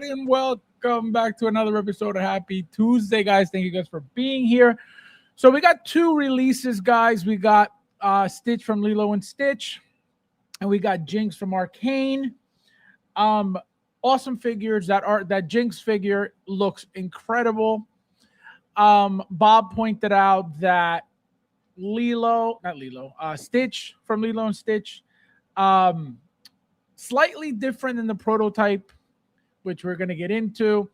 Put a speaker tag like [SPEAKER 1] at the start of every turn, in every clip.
[SPEAKER 1] everybody, and welcome back to another episode of Happy Tuesday, guys. Thank you guys for being here. So we got two releases, guys. We got Stitch from Lilo and Stitch, and we got Jinx from Arcane. Awesome figures. That Jinx figure looks incredible. Bob pointed out that Stitch from Lilo and Stitch, slightly different than the prototype, which we're gonna get into.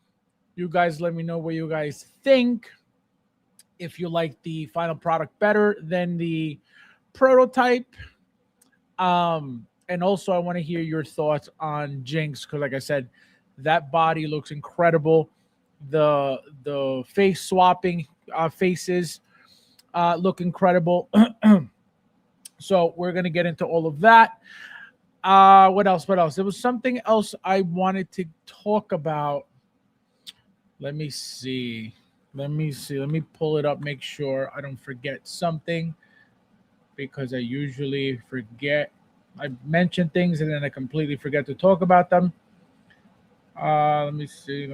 [SPEAKER 1] You guys, let me know what you guys think. If you like the final product better than the prototype, and also I want to hear your thoughts on Jinx, because, like I said, that body looks incredible. The face swapping faces look incredible. So we're gonna get into all of that. What else? There was something else I wanted to talk about. Let me see. Let me pull it up, make sure I don't forget something, because I usually forget. I mention things and then I completely forget to talk about them. Let me see.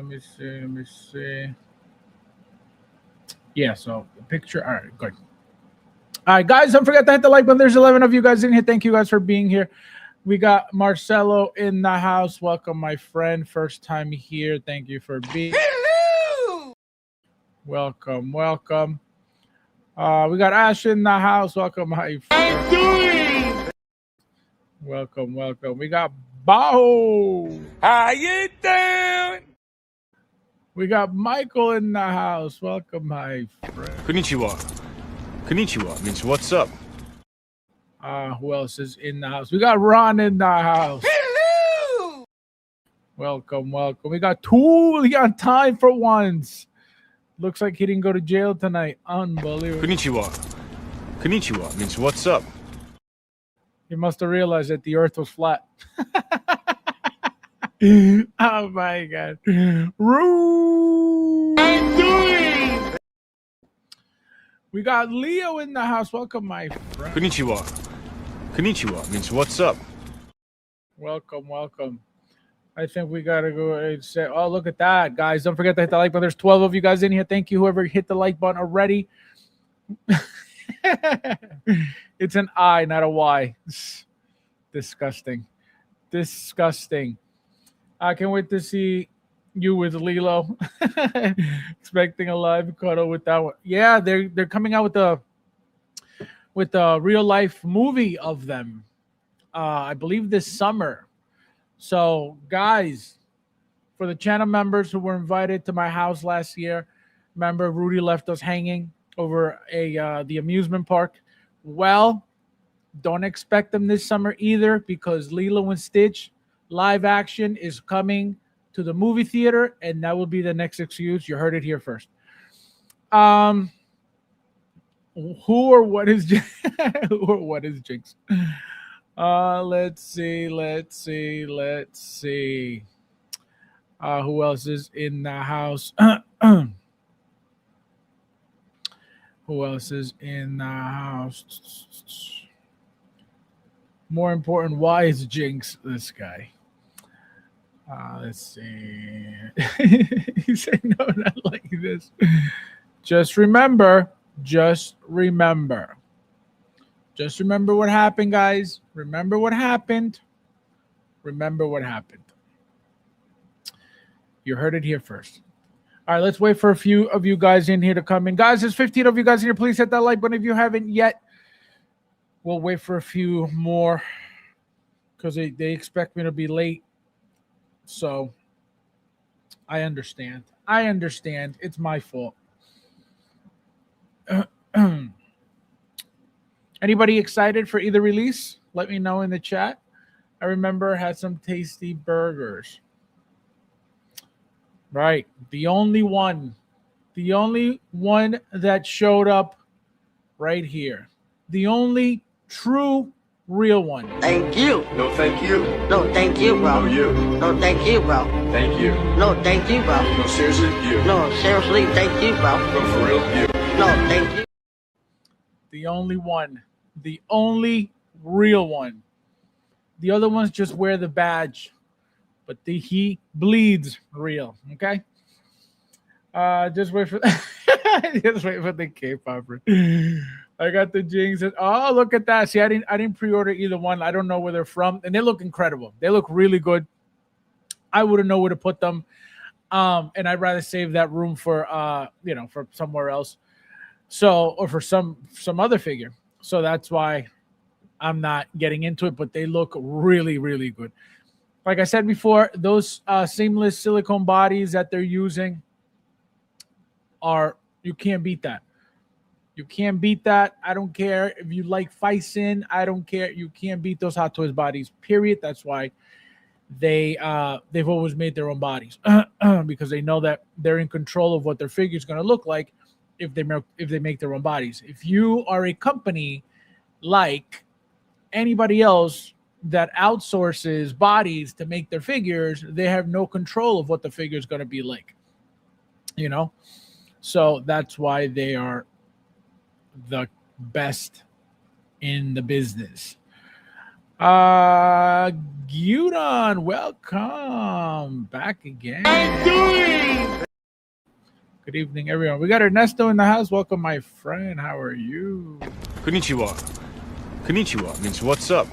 [SPEAKER 1] Yeah, so the picture. All right, good. All right, guys, don't forget to hit the like button. There's 11 of you guys in here. Thank you guys for being here. We got Marcelo in the house. Welcome, my friend. First time here. Thank you for being here.
[SPEAKER 2] Hello!
[SPEAKER 1] Welcome. We got Ash in the house. Welcome, my friend.
[SPEAKER 2] Doing?
[SPEAKER 1] Welcome. We got Baho.
[SPEAKER 2] How you doing?
[SPEAKER 1] We got Michael in the house. Welcome, my friend.
[SPEAKER 3] Konnichiwa means what's up.
[SPEAKER 1] Who else is in the house? We got Ron in the house.
[SPEAKER 2] Hello!
[SPEAKER 1] Welcome. We got Tooley on time for once. Looks like he didn't go to jail tonight. Unbelievable.
[SPEAKER 3] Konnichiwa means what's up.
[SPEAKER 1] He must have realized that the earth was flat. Oh my god. Roo!
[SPEAKER 2] I'm doing?
[SPEAKER 1] We got Leo in the house. Welcome, my friend.
[SPEAKER 3] Konnichiwa means what's up.
[SPEAKER 1] Welcome. I think we gotta go and say, oh, look at that, guys. Don't forget to hit the like button. There's 12 of you guys in here. Thank you, whoever hit the like button already. It's an I, not a Y. Disgusting. I can't wait to see you with Lilo. Expecting a live cuddle with that one. Yeah, they're coming out with a real life movie of them. I believe this summer. So, guys, for the channel members who were invited to my house last year, remember Rudy left us hanging over the amusement park. Well, don't expect them this summer either, because Lilo and Stitch live action is coming to the movie theater, and that will be the next excuse. You heard it here first. Who or what is Jinx? Let's see. Who else is in the house? Who else is in the house? More important, why is Jinx this guy? Let's see. He said, no, not like this. Just remember what happened, guys. Remember what happened. You heard it here first. All right, let's wait for a few of you guys in here to come in. Guys, there's 15 of you guys in here. Please hit that like button if you haven't yet. We'll wait for a few more because they expect me to be late. So I understand. It's my fault. Anybody excited for either release? Let me know in the chat. I remember I had some tasty burgers. Right. The only one that showed up right here. The only true real one.
[SPEAKER 4] Thank you.
[SPEAKER 5] No, thank you.
[SPEAKER 4] No, thank you, bro.
[SPEAKER 5] No, you.
[SPEAKER 4] No, thank you, bro.
[SPEAKER 5] Thank you.
[SPEAKER 4] No, thank you, bro.
[SPEAKER 5] No, seriously, you.
[SPEAKER 4] No, seriously, thank you, bro.
[SPEAKER 5] No, for real, you.
[SPEAKER 4] No, thank you.
[SPEAKER 1] The only one. The only real one. The other ones just wear the badge. but he bleeds real. Okay. Just wait for just wait for the K-popper. I got the Jinx. Oh, look at that. See, I didn't pre-order either one. I don't know where they're from, and they look incredible. They look really good. I wouldn't know where to put them. And I'd rather save that room for for somewhere else. So, or for some other figure. So that's why I'm not getting into it, but they look really, really good. Like I said before, those seamless silicone bodies that they're using you can't beat that. You can't beat that. I don't care if you like Faisen. I don't care. You can't beat those Hot Toys bodies. Period. That's why they've always made their own bodies because they know that they're in control of what their figure is going to look like if they make their own bodies. If you are a company like anybody else that outsources bodies to make their figures, they have no control of what the figure is going to be like. So that's why they are the best in the business. Gyudon, welcome back again. Good evening, everyone. We got Ernesto in the house. Welcome, my friend. How are you?
[SPEAKER 3] Konnichiwa. Konnichiwa means what's up?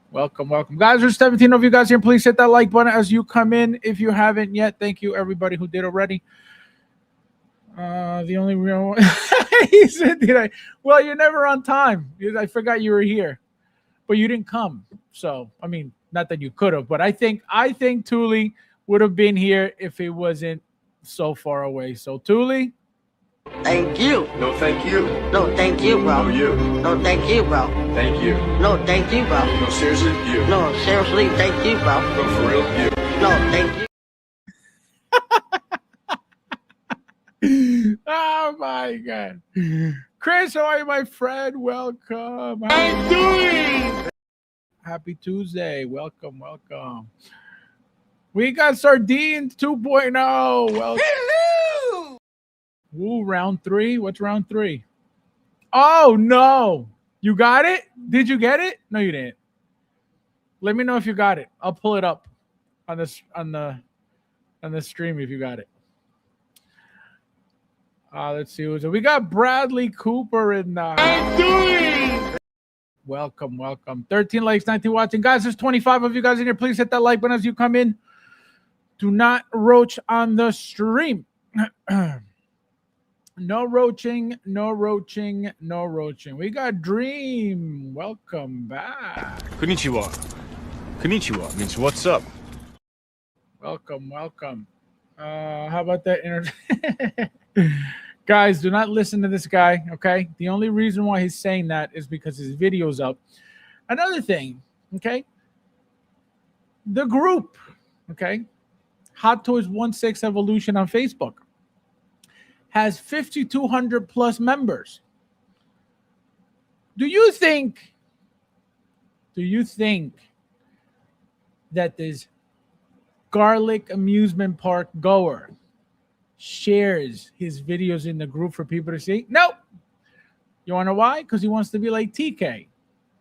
[SPEAKER 1] Welcome. Guys, there's 17 of you guys here. Please hit that like button as you come in. If you haven't yet, thank you, everybody who did already. The only real one. He said, well, you're never on time. I forgot you were here, but you didn't come. So, I mean, not that you could have, but I think Thule would have been here if it wasn't so far away. So, Thule.
[SPEAKER 4] Thank you.
[SPEAKER 5] No, thank you.
[SPEAKER 4] No, thank you, bro.
[SPEAKER 5] No, you.
[SPEAKER 4] No, thank you, bro.
[SPEAKER 5] Thank you.
[SPEAKER 4] No, thank you, bro.
[SPEAKER 5] No, seriously, you.
[SPEAKER 4] No, seriously, thank you, bro.
[SPEAKER 5] No, for real, you.
[SPEAKER 4] No, thank you.
[SPEAKER 1] Oh my God. Chris, how are you, my friend? Welcome. How are you doing? Happy Tuesday. Welcome. We got Sardines 2.0. Welcome.
[SPEAKER 2] Hello!
[SPEAKER 1] Ooh, round 3. What's round 3? Oh no. You got it? Did you get it? No, you didn't. Let me know if you got it. I'll pull it up on the stream if you got it. Let's see who's it. We got Bradley Cooper in the Welcome. 13 likes, 19 watching. Guys, there's 25 of you guys in here. Please hit that like button as you come in. Do not roach on the stream. No roaching. We got Dream. Welcome back.
[SPEAKER 3] Konnichiwa. Konnichiwa means what's up?
[SPEAKER 1] Welcome. How about that? Guys, do not listen to this guy, okay? The only reason why he's saying that is because his video's up. Another thing, okay? The group, okay? Hot Toys 1/6 Evolution on Facebook has 5,200 plus members. Do you think that this garlic amusement park goer shares his videos in the group for people to see? Nope. You want to know why? Because he wants to be like TK.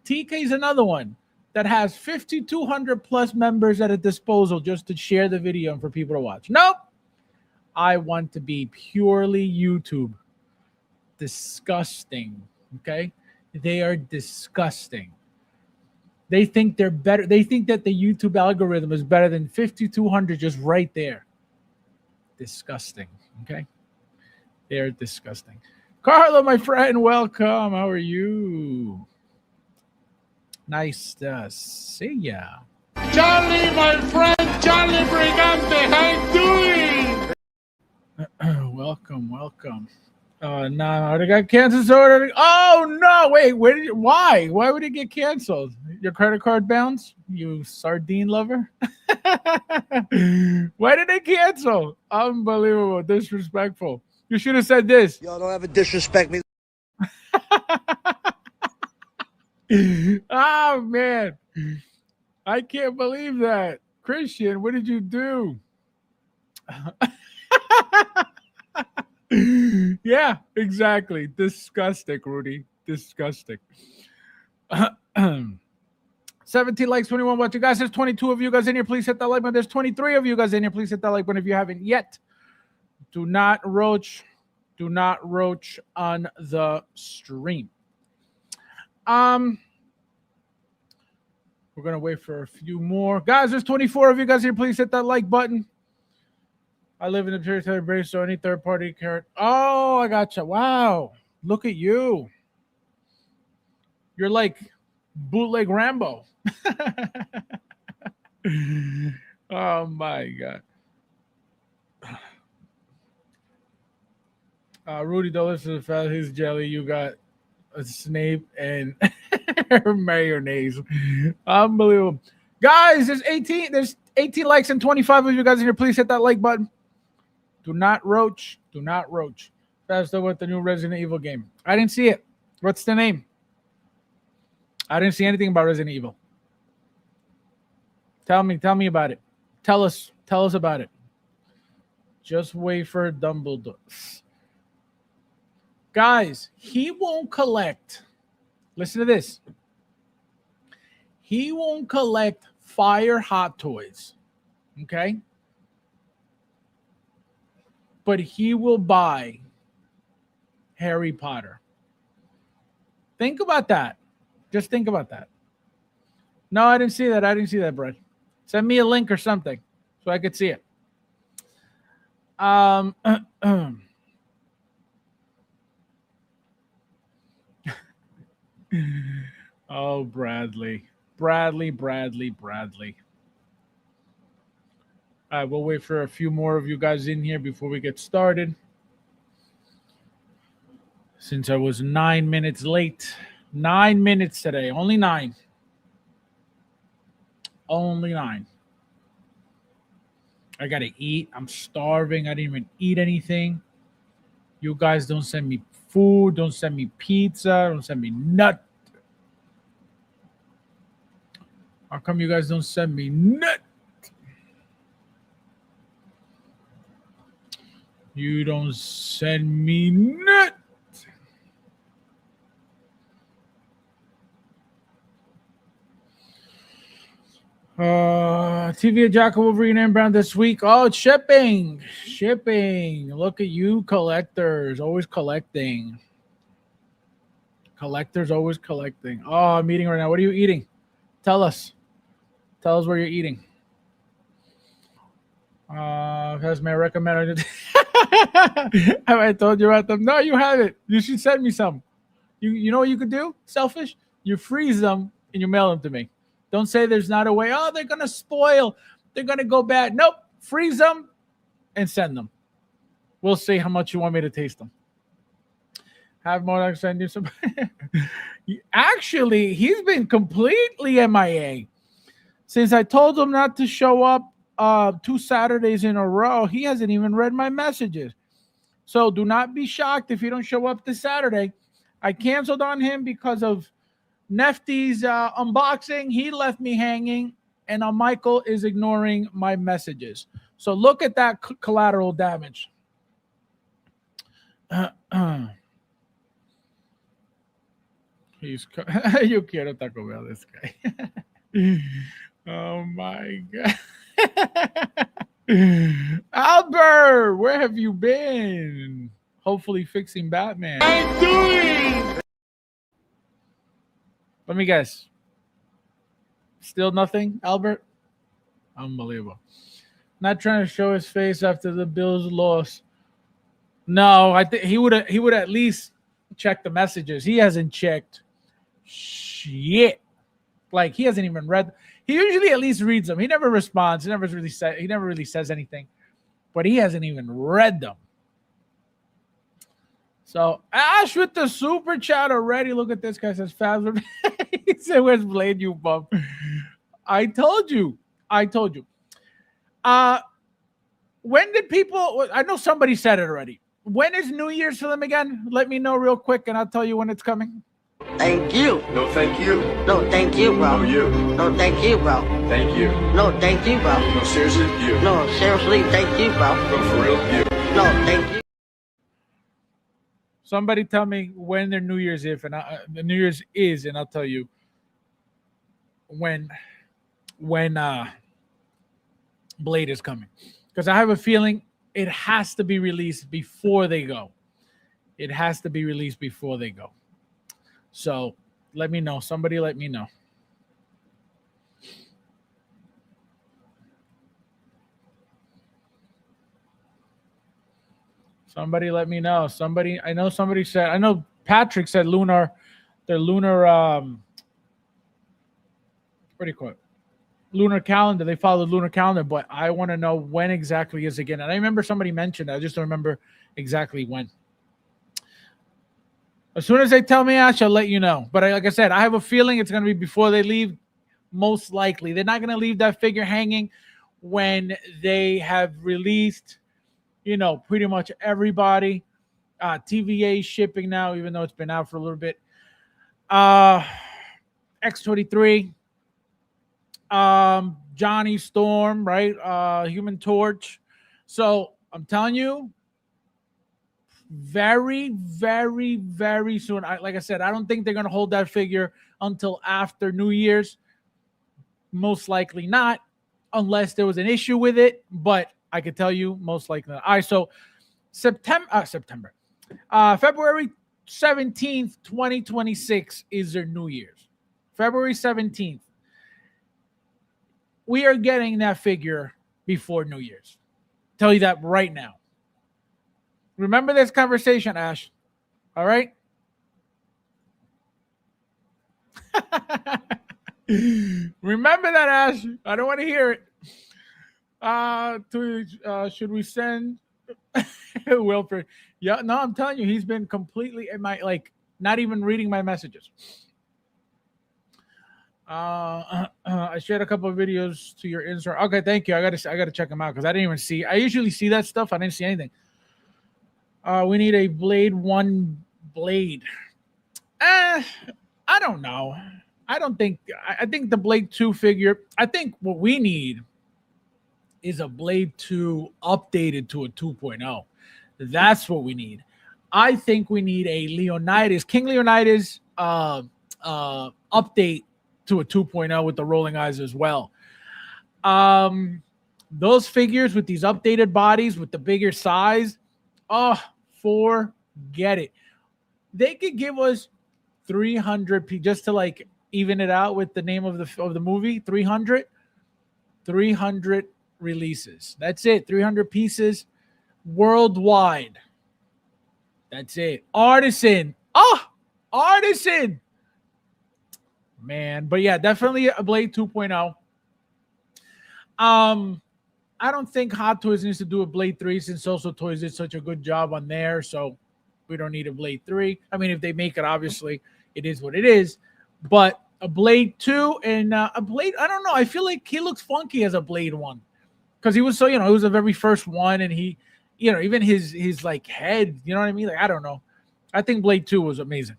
[SPEAKER 1] TK is another one that has 5,200 plus members at a disposal just to share the video and for people to watch. Nope. I want to be purely YouTube. Disgusting. Okay? They are disgusting. They think they're better. They think that the YouTube algorithm is better than 5,200 just right there. Disgusting. Okay? They're disgusting. Carla, my friend, welcome. How are you? Nice to see ya.
[SPEAKER 2] Charlie, my friend, Charlie Brigante, how you doing?
[SPEAKER 1] Welcome. No, they got canceled already. Oh no! Wait, why? Why would it get canceled? Your credit card bounce? You sardine lover? Why did they cancel? Unbelievable, disrespectful. You should have said this.
[SPEAKER 6] Y'all don't ever disrespect me.
[SPEAKER 1] Oh man, I can't believe that. Christian, what did you do? Yeah, exactly. Disgusting, Rudy. Disgusting. 17 likes, 21 watching. Guys, there's 22 of you guys in here. Please hit that like button. There's 23 of you guys in here. Please hit that like button if you haven't yet. Do not roach on the stream. We're gonna wait for a few more. Guys, there's 24 of you guys here. Please hit that like button. I live in the territory base, so any third party carrot. Oh, I gotcha. Wow. Look at you. You're like bootleg Rambo. Oh my God. Rudy, don't listen to Fat His Jelly. You got a Snape and mayonnaise. Unbelievable. Guys, there's 18 likes and 25 of you guys in here. Please hit that like button. Do not roach. Do not roach. Faster with the new Resident Evil game. I didn't see it. What's the name? I didn't see anything about Resident Evil. Tell me about it. Tell us about it. Just wait for Dumbledore. Guys, he won't collect. Listen to this. He won't collect Fire Hot Toys. Okay? But he will buy Harry Potter. Think about that. Just think about that. No, I didn't see that. I didn't see that, Brett. Send me a link or something so I could see it. Oh, Bradley. All right, we'll wait for a few more of you guys in here before we get started. Since I was 9 minutes late. 9 minutes today. Only 9. Only 9. I got to eat. I'm starving. I didn't even eat anything. You guys don't send me food. Don't send me pizza. Don't send me nut. How come you guys don't send me nut? You don't send me nut. TV Jacko Wolverine and Brown this week. Oh, it's shipping. Look at you, collectors. Always collecting. Collectors always collecting. Oh, I'm eating right now. What are you eating? Tell us where you're eating. Has my recommended. Have I told you about them? No, you haven't. You should send me some. You know what you could do? Selfish. You freeze them and you mail them to me. Don't say there's not a way. Oh, they're gonna spoil. They're gonna go bad. Nope. Freeze them and send them. We'll see how much you want me to taste them. Have Modoc send you some. Actually, he's been completely MIA. Since I told him not to show up 2 Saturdays in a row, he hasn't even read my messages. So do not be shocked if you don't show up this Saturday. I canceled on him because of Nefty's unboxing. He left me hanging, and Michael is ignoring my messages. So look at that collateral damage. You quiero Taco Bell, this guy. Oh my God. Albert, where have you been? Hopefully fixing Batman.
[SPEAKER 2] I'm doing.
[SPEAKER 1] Let me guess. Still nothing, Albert? Unbelievable. Not trying to show his face after the Bills loss. No, I think he would at least check the messages. He hasn't checked shit. Like, he hasn't even read. He usually at least reads them. He never responds. He never really says anything. But he hasn't even read them. So Ash with the super chat already. Look at this guy, says Fabs. He said, "Where's Blade, you bum?" I told you. When did people? I know somebody said it already. When is New Year's for them again? Let me know real quick, and I'll tell you when it's coming.
[SPEAKER 4] Thank you.
[SPEAKER 5] No, thank you.
[SPEAKER 4] No, thank you, bro.
[SPEAKER 5] No, you.
[SPEAKER 4] No, thank you, bro.
[SPEAKER 5] Thank you.
[SPEAKER 4] No, thank you, bro.
[SPEAKER 5] No, seriously, you.
[SPEAKER 4] No, seriously, thank you, bro.
[SPEAKER 5] No, for real, you.
[SPEAKER 4] No, thank you.
[SPEAKER 1] Somebody tell me when their New Year's the New Year's is, and I'll tell you. when Blade is coming, because I have a feeling it has to be released before they go. It has to be released before they go. So let me know. Somebody let me know. Somebody let me know. Somebody, I know somebody said, I know Patrick said lunar, their lunar, what do you call it? Lunar calendar. They follow the lunar calendar, but I want to know when exactly is again. And I remember somebody mentioned that. I just don't remember exactly when. As soon as they tell me, Ash, I'll let you know. But like I said, I have a feeling it's going to be before they leave. Most likely. They're not going to leave that figure hanging when they have released, you know, pretty much everybody. TVA shipping now, even though it's been out for a little bit. X-23. Johnny Storm, right? Human Torch. So I'm telling you, very, very, very soon. Like I said, I don't think they're going to hold that figure until after New Year's. Most likely not, unless there was an issue with it. But I could tell you, most likely not. All right, so February 17th, 2026 is their New Year's. February 17th. We are getting that figure before New Year's. Tell you that right now. Remember this conversation, Ash. All right? Remember that, Ash. I don't want to hear it. Should we send Wilfred? Yeah, no, I'm telling you, he's been completely not even reading my messages. I shared a couple of videos to your Instagram. Okay, thank you. I gotta check them out because I didn't even see. I usually see that stuff. I didn't see anything. We need a Blade 1 Blade. I don't know. I think the Blade 2 figure. I think what we need is a Blade 2 updated to a 2.0. That's what we need. I think we need a Leonidas, King Leonidas update to a 2.0 with the rolling eyes as well. Those figures with these updated bodies with the bigger size, forget it. They could give us 300 just to like even it out with the name of the movie. 300 releases. That's it. 300 pieces worldwide. That's it. Artisan. Artisan. Man, but yeah, definitely a Blade 2.0. I don't think Hot Toys needs to do a Blade 3 since Also Toys did such a good job on there, so we don't need a Blade 3. I mean, if they make it, obviously, it is what it is. But a Blade 2 and a Blade, I don't know. I feel like he looks funky as a Blade 1 because he was so, he was the very first one, and he, even his like head, you know what I mean? Like, I don't know. I think Blade 2 was amazing.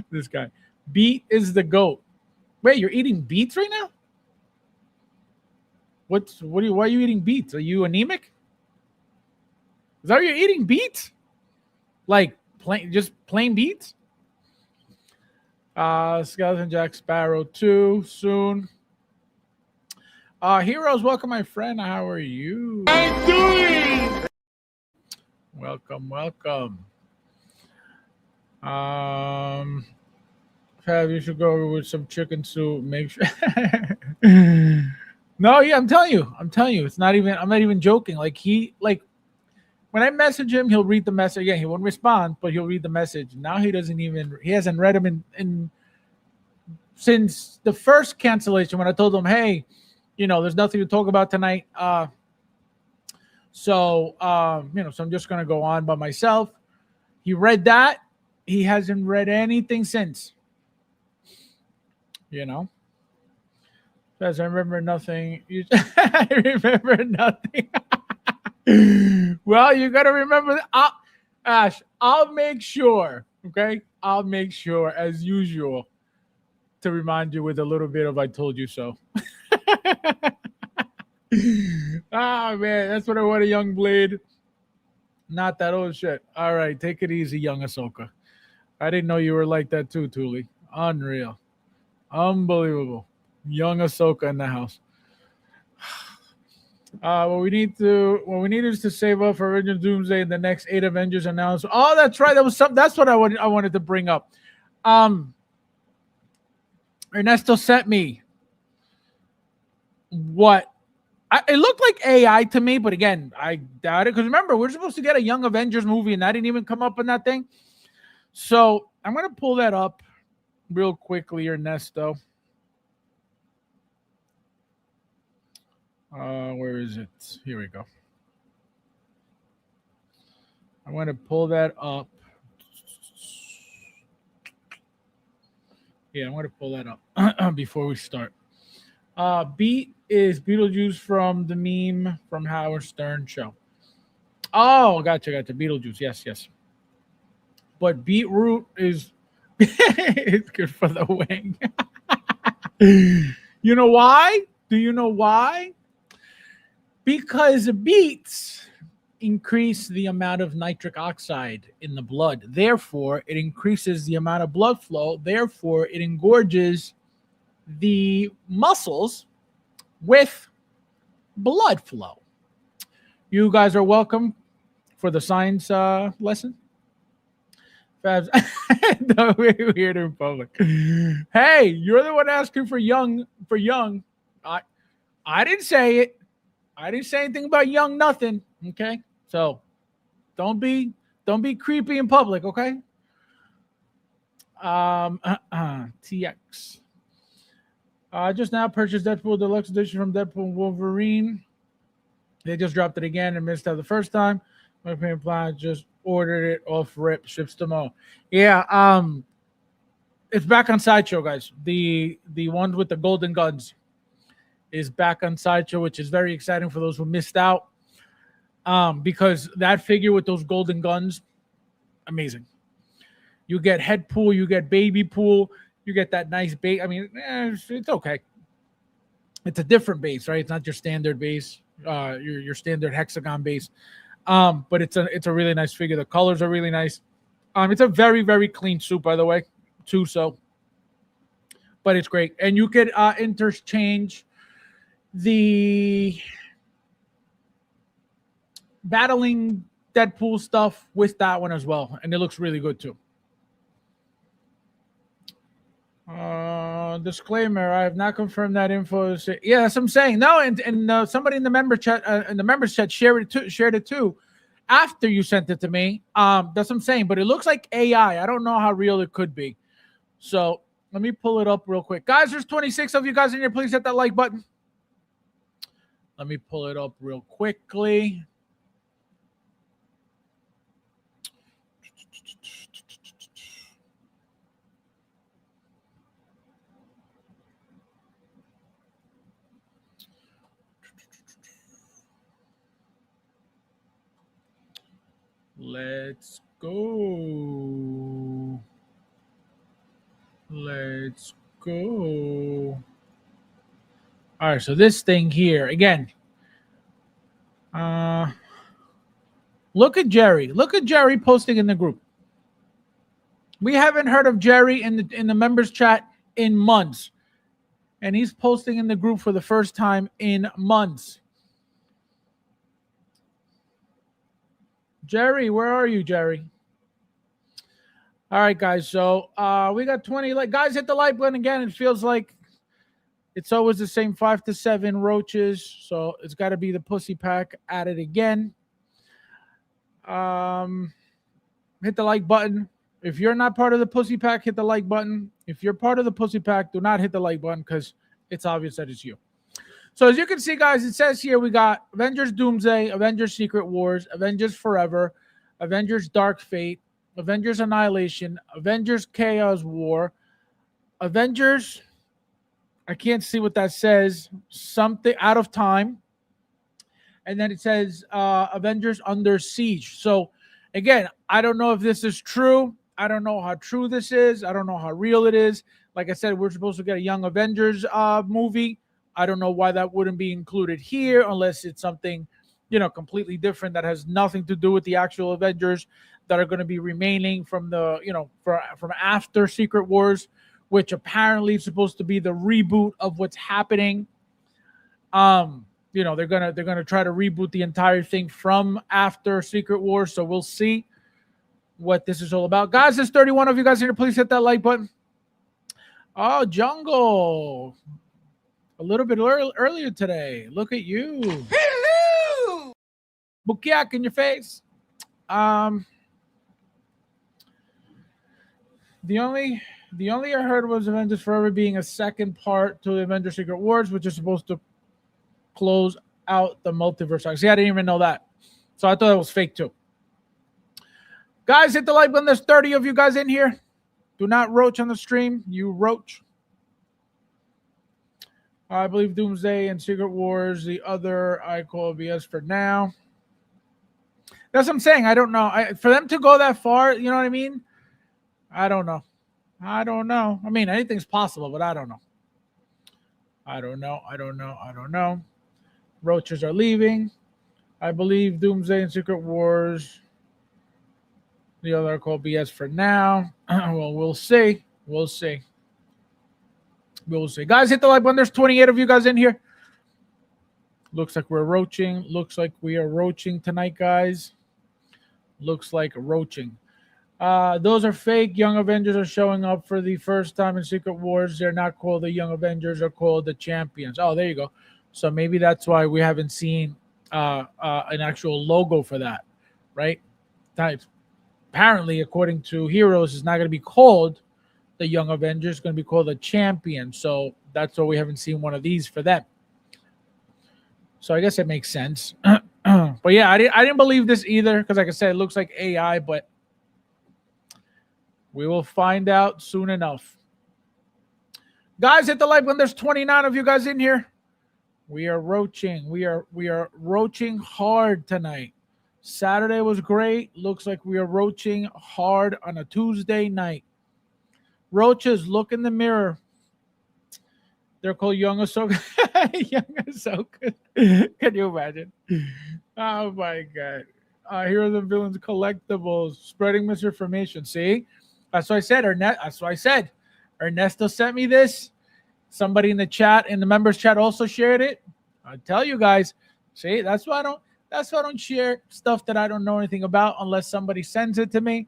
[SPEAKER 1] This guy. Beet is the GOAT. Wait, you're eating beets right now? Why are you eating beets? Are you anemic? Is that why you're eating beets? Like just plain beets? Skeleton Jack Sparrow 2 soon. Heroes, welcome, my friend. How are you?
[SPEAKER 2] I'm doing.
[SPEAKER 1] Welcome. Fab, you should go with some chicken soup. Make sure. No, yeah, I'm telling you, it's not even. I'm not even joking. Like when I message him, he'll read the message. Again, he won't respond, but he'll read the message. Now he hasn't read them in since the first cancellation when I told him, hey, there's nothing to talk about tonight. So I'm just gonna go on by myself. He read that. He hasn't read anything since. Says I remember nothing. I remember nothing. Well, you gotta remember that. Ash, I'll make sure. Okay, I'll make sure as usual to remind you with a little bit of "I told you so." Man, that's what I want, a young Blade. Not that old shit. All right, take it easy, young Ahsoka. I didn't know you were like that too, Thule. Unreal. Unbelievable. Young Ahsoka in the house. What we need is to save up for Original Doomsday and the next 8 Avengers announced. Oh, that's right. That's what I wanted to bring up. Ernesto sent me what it looked like AI to me, but again, I doubt it because remember, we're supposed to get a Young Avengers movie and that didn't even come up in that thing. So I'm gonna pull that up real quickly, Ernesto. Where is it? Here we go. I'm going to pull that up. Yeah, I'm going to pull that up before we start. Beat is Beetlejuice from the meme from Howard Stern show. Oh, gotcha. Beetlejuice. Yes. But beetroot is it's good for the wing. You know why? Do you know why? Because beets increase the amount of nitric oxide in the blood. Therefore, it increases the amount of blood flow. Therefore, it engorges the muscles with blood flow. You guys are welcome for the science lesson. Fabs, no, we're weird in public. Hey, you're the one asking for young. I didn't say it. I didn't say anything about young nothing. Okay, so don't be creepy in public. Okay. TX. I just now purchased Deadpool Deluxe Edition from Deadpool Wolverine. They just dropped it again and missed out the first time. My payment plan just ordered it off rip, ships tomorrow. Yeah, it's back on Sideshow, guys. The ones with the golden guns is back on Sideshow, which is very exciting for those who missed out. Because that figure with those golden guns, amazing. You get head pool, you get baby pool, you get that nice base. I mean, it's okay. It's a different base, right? It's not your standard base, your standard hexagon base. But it's a really nice figure. The colors are really nice. It's a very, very clean suit, by the way, too. So, but it's great, and you could interchange the battling Deadpool stuff with that one as well, and it looks really good too. Disclaimer: I have not confirmed that info. Yeah, that's what I'm saying. No, and somebody in the members chat shared it too. After you sent it to me, that's what I'm saying. But it looks like AI. I don't know how real it could be. So let me pull it up real quick, guys. There's 26 of you guys in here. Please hit that like button. Let me pull it up real quickly. Let's go. All right, so this thing here again. Look at Jerry. Look at Jerry posting in the group. We haven't heard of Jerry in the members chat in months, and he's posting in the group for the first time in months. Jerry, where are you, Jerry? All right, guys. So we got 20. Guys, hit the like button again. It feels like it's always the same 5 to 7 roaches. So it's got to be the pussy pack at it again. Hit the like button. If you're not part of the pussy pack, hit the like button. If you're part of the pussy pack, do not hit the like button because it's obvious that it's you. So as you can see, guys, it says here we got Avengers Doomsday, Avengers Secret Wars, Avengers Forever, Avengers Dark Fate, Avengers Annihilation, Avengers Chaos War, Avengers, I can't see what that says, something Out of Time, and then it says Avengers Under Siege. So again, I don't know if this is true. I don't know how true this is. I don't know how real it is. Like I said, we're supposed to get a Young Avengers movie. I don't know why that wouldn't be included here unless it's something completely different that has nothing to do with the actual Avengers that are going to be remaining from the, from after Secret Wars, which apparently is supposed to be the reboot of what's happening. They're gonna try to reboot the entire thing from after Secret Wars, so we'll see what this is all about. Guys, there's 31 of you guys here. Please hit that like button. Oh, Jungle. A little bit earlier today. Look at you.
[SPEAKER 2] Hello!
[SPEAKER 1] Bukiak in your face. The only I heard was Avengers Forever being a second part to the Avengers Secret Wars, which is supposed to close out the multiverse. See, I didn't even know that. So I thought it was fake too. Guys, hit the like button. There's 30 of you guys in here. Do not roach on the stream. You roach. I believe Doomsday and Secret Wars. The other I call BS for now. That's what I'm saying. I don't know. For them to go that far, you know what I mean? I don't know. I mean, anything's possible, but I don't know. I don't know. Roaches are leaving. I believe Doomsday and Secret Wars. The other are called BS for now. Well, we'll see. We'll see. Guys, hit the like button. There's 28 of you guys in here. Looks like we're roaching. Looks like we are roaching tonight, guys. Looks like roaching. Those are fake. Young Avengers are showing up for the first time in Secret Wars. They're not called the Young Avengers. They're called the Champions. Oh, there you go. So maybe that's why we haven't seen an actual logo for that, right? Apparently, according to Heroes, it's not going to be called the Young Avengers. It's going to be called the Champion. So that's why we haven't seen one of these for them. So I guess it makes sense. But yeah, I didn't believe this either because, like I said, it looks like AI, but we will find out soon enough. Guys, hit the like button. There's 29 of you guys in here. We are roaching. We are roaching hard tonight. Saturday was great. Looks like we are roaching hard on a Tuesday night. Roaches, look in the mirror. They're called Young Ahsoka. Young Ahsoka. Can you imagine? Oh my God. Heroes and Villains collectibles. Spreading misinformation. See? That's what I said. That's what I said. Ernesto sent me this. Somebody in the chat, in the members chat, also shared it. I tell you guys. See, that's why I don't share stuff that I don't know anything about unless somebody sends it to me.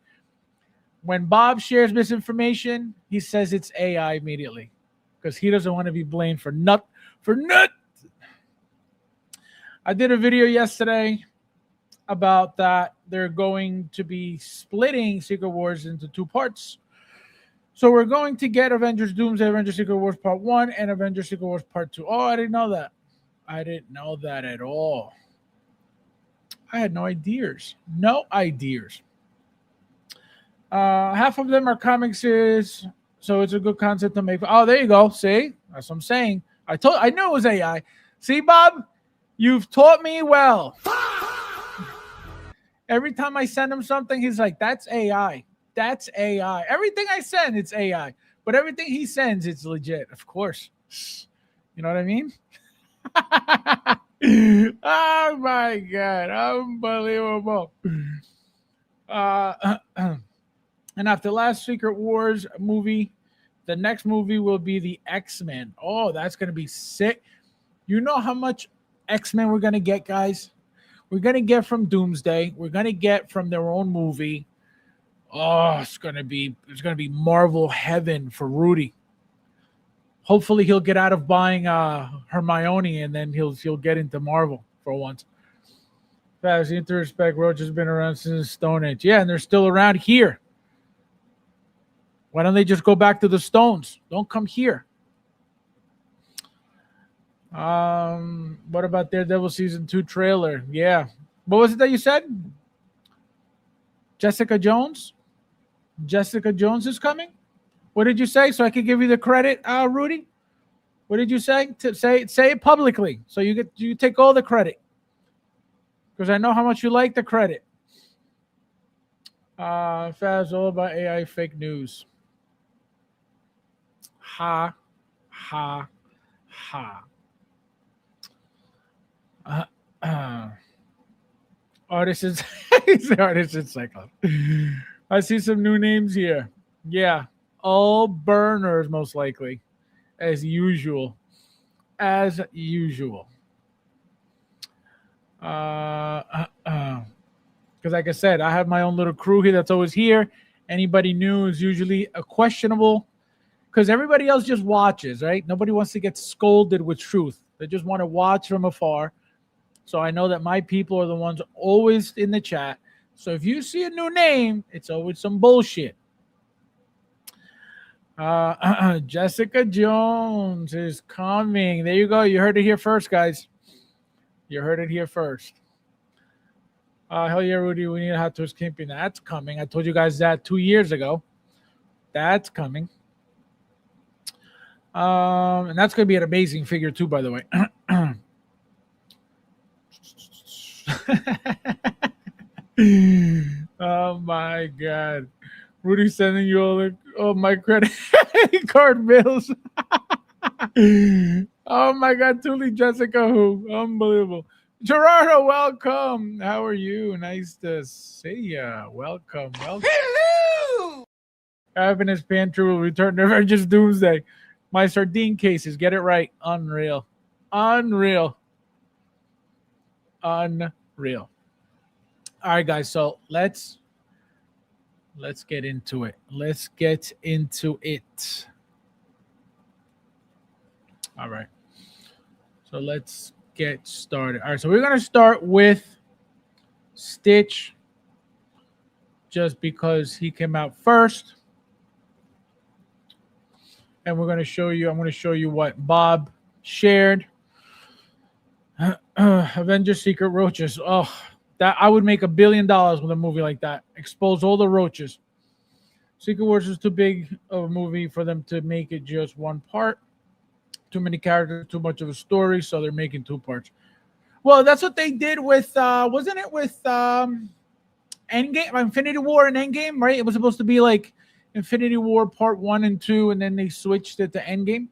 [SPEAKER 1] When Bob shares misinformation, he says it's AI immediately because he doesn't want to be blamed for nut. I did a video yesterday about that. They're going to be splitting Secret Wars into two parts. So we're going to get Avengers Doomsday, Avengers Secret Wars Part 1, and Avengers Secret Wars Part 2. Oh, I didn't know that. I didn't know that at all. I had no ideas. Half of them are comics series, so it's a good concept to make. Oh, there you go. See? That's what I'm saying. I knew it was AI. See, Bob? You've taught me well. Every time I send him something, he's like, that's AI. That's AI. Everything I send, it's AI. But everything he sends, it's legit. Of course. You know what I mean? Oh, my God. Unbelievable. And after last Secret Wars movie, the next movie will be the X-Men. Oh, that's going to be sick. You know how much X-Men we're going to get, guys? We're going to get from Doomsday. We're going to get from their own movie. Oh, it's going to be Marvel heaven for Rudy. Hopefully he'll get out of buying Hermione and then he'll get into Marvel for once. Fast, you need to respect Roach has been around since Stone Age. Yeah, and they're still around here. Why don't they just go back to the Stones? Don't come here. What about Daredevil Season 2 trailer? Yeah. What was it that you said? Jessica Jones? Jessica Jones is coming? What did you say? So I could give you the credit, Rudy? What did you say? Say it publicly. So you take all the credit. Because I know how much you like the credit. Faz, all about AI fake news. Ha, ha, ha. Artist is he's the artist in Cyclops. I see some new names here. Yeah, all burners most likely, as usual. As usual. Because like I said, I have my own little crew here that's always here. Anybody new is usually a questionable, because everybody else just watches, right? Nobody wants to get scolded with truth. They just want to watch from afar. So I know that my people are the ones always in the chat. So if you see a new name, it's always some bullshit. Jessica Jones is coming. There you go. You heard it here first, guys. You heard it here first. Hell yeah, Rudy. We need a Hot Toys camping. That's coming. I told you guys that 2 years ago. That's coming. And that's going to be an amazing figure too, by the way. Oh my God. Rudy sending you all my credit card bills. Oh my God, Tuli Jessica who? Unbelievable. Gerardo, welcome. How are you? Nice to see ya. Welcome.
[SPEAKER 2] Hello!
[SPEAKER 1] Happiness Pantry will return to Avengers Doomsday. My sardine cases. Get it right. Unreal. Unreal. Unreal. All right, guys. So let's get into it. Let's get into it. All right. So let's get started. All right. So we're going to start with Stitch just because he came out first. And we're going to show you, I'm going to show you what Bob shared. Avengers Secret Roaches. Oh, that I would make $1 billion with a movie like that. Expose all the roaches. Secret Wars is too big of a movie for them to make it just one part. Too many characters, too much of a story, so they're making 2 parts. Well, that's what they did with, wasn't it with Endgame, Infinity War and Endgame, right? It was supposed to be like Infinity War Part 1 and 2, and then they switched it to Endgame.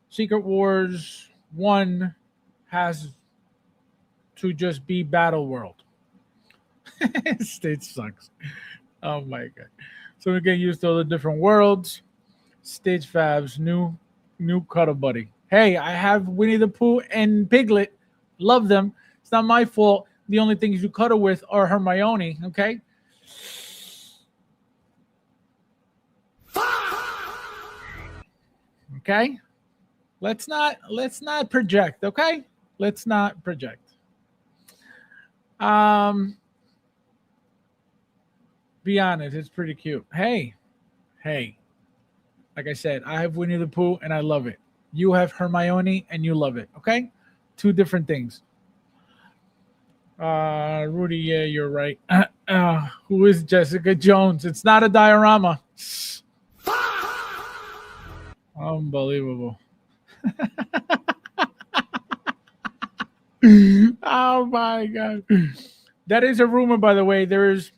[SPEAKER 1] Secret Wars 1 has to just be Battle World. Stage sucks. Oh my God. So we get used to all the different worlds. Stage Fabs, new cuddle buddy. Hey, I have Winnie the Pooh and Piglet. Love them. It's not my fault. The only things you cuddle with are Hermione, okay? Okay? Let's not project, okay? Let's not project. Be honest, it's pretty cute. Hey. Like I said, I have Winnie the Pooh and I love it. You have Hermione and you love it, okay? 2 different things. Rudy, yeah, you're right. Who is Jessica Jones? It's not a diorama. Unbelievable. Oh my God. That is a rumor, by the way. There is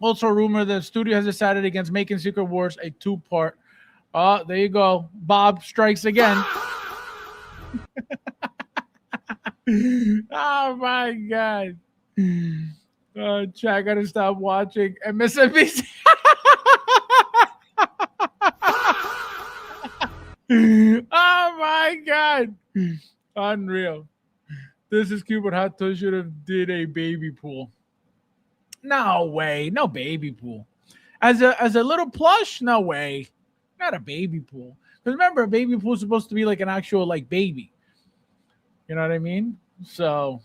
[SPEAKER 1] also a rumor that the studio has decided against making Secret Wars a 2-part. Oh, there you go. Bob strikes again. Oh my God. Chat, gotta stop watching MSNBC. Oh my God. Unreal. This is cute, but Hot Toys should have did a baby pool. No way. No baby pool. As a little plush? No way. Not a baby pool. Because remember, a baby pool is supposed to be like an actual like baby. You know what I mean? So,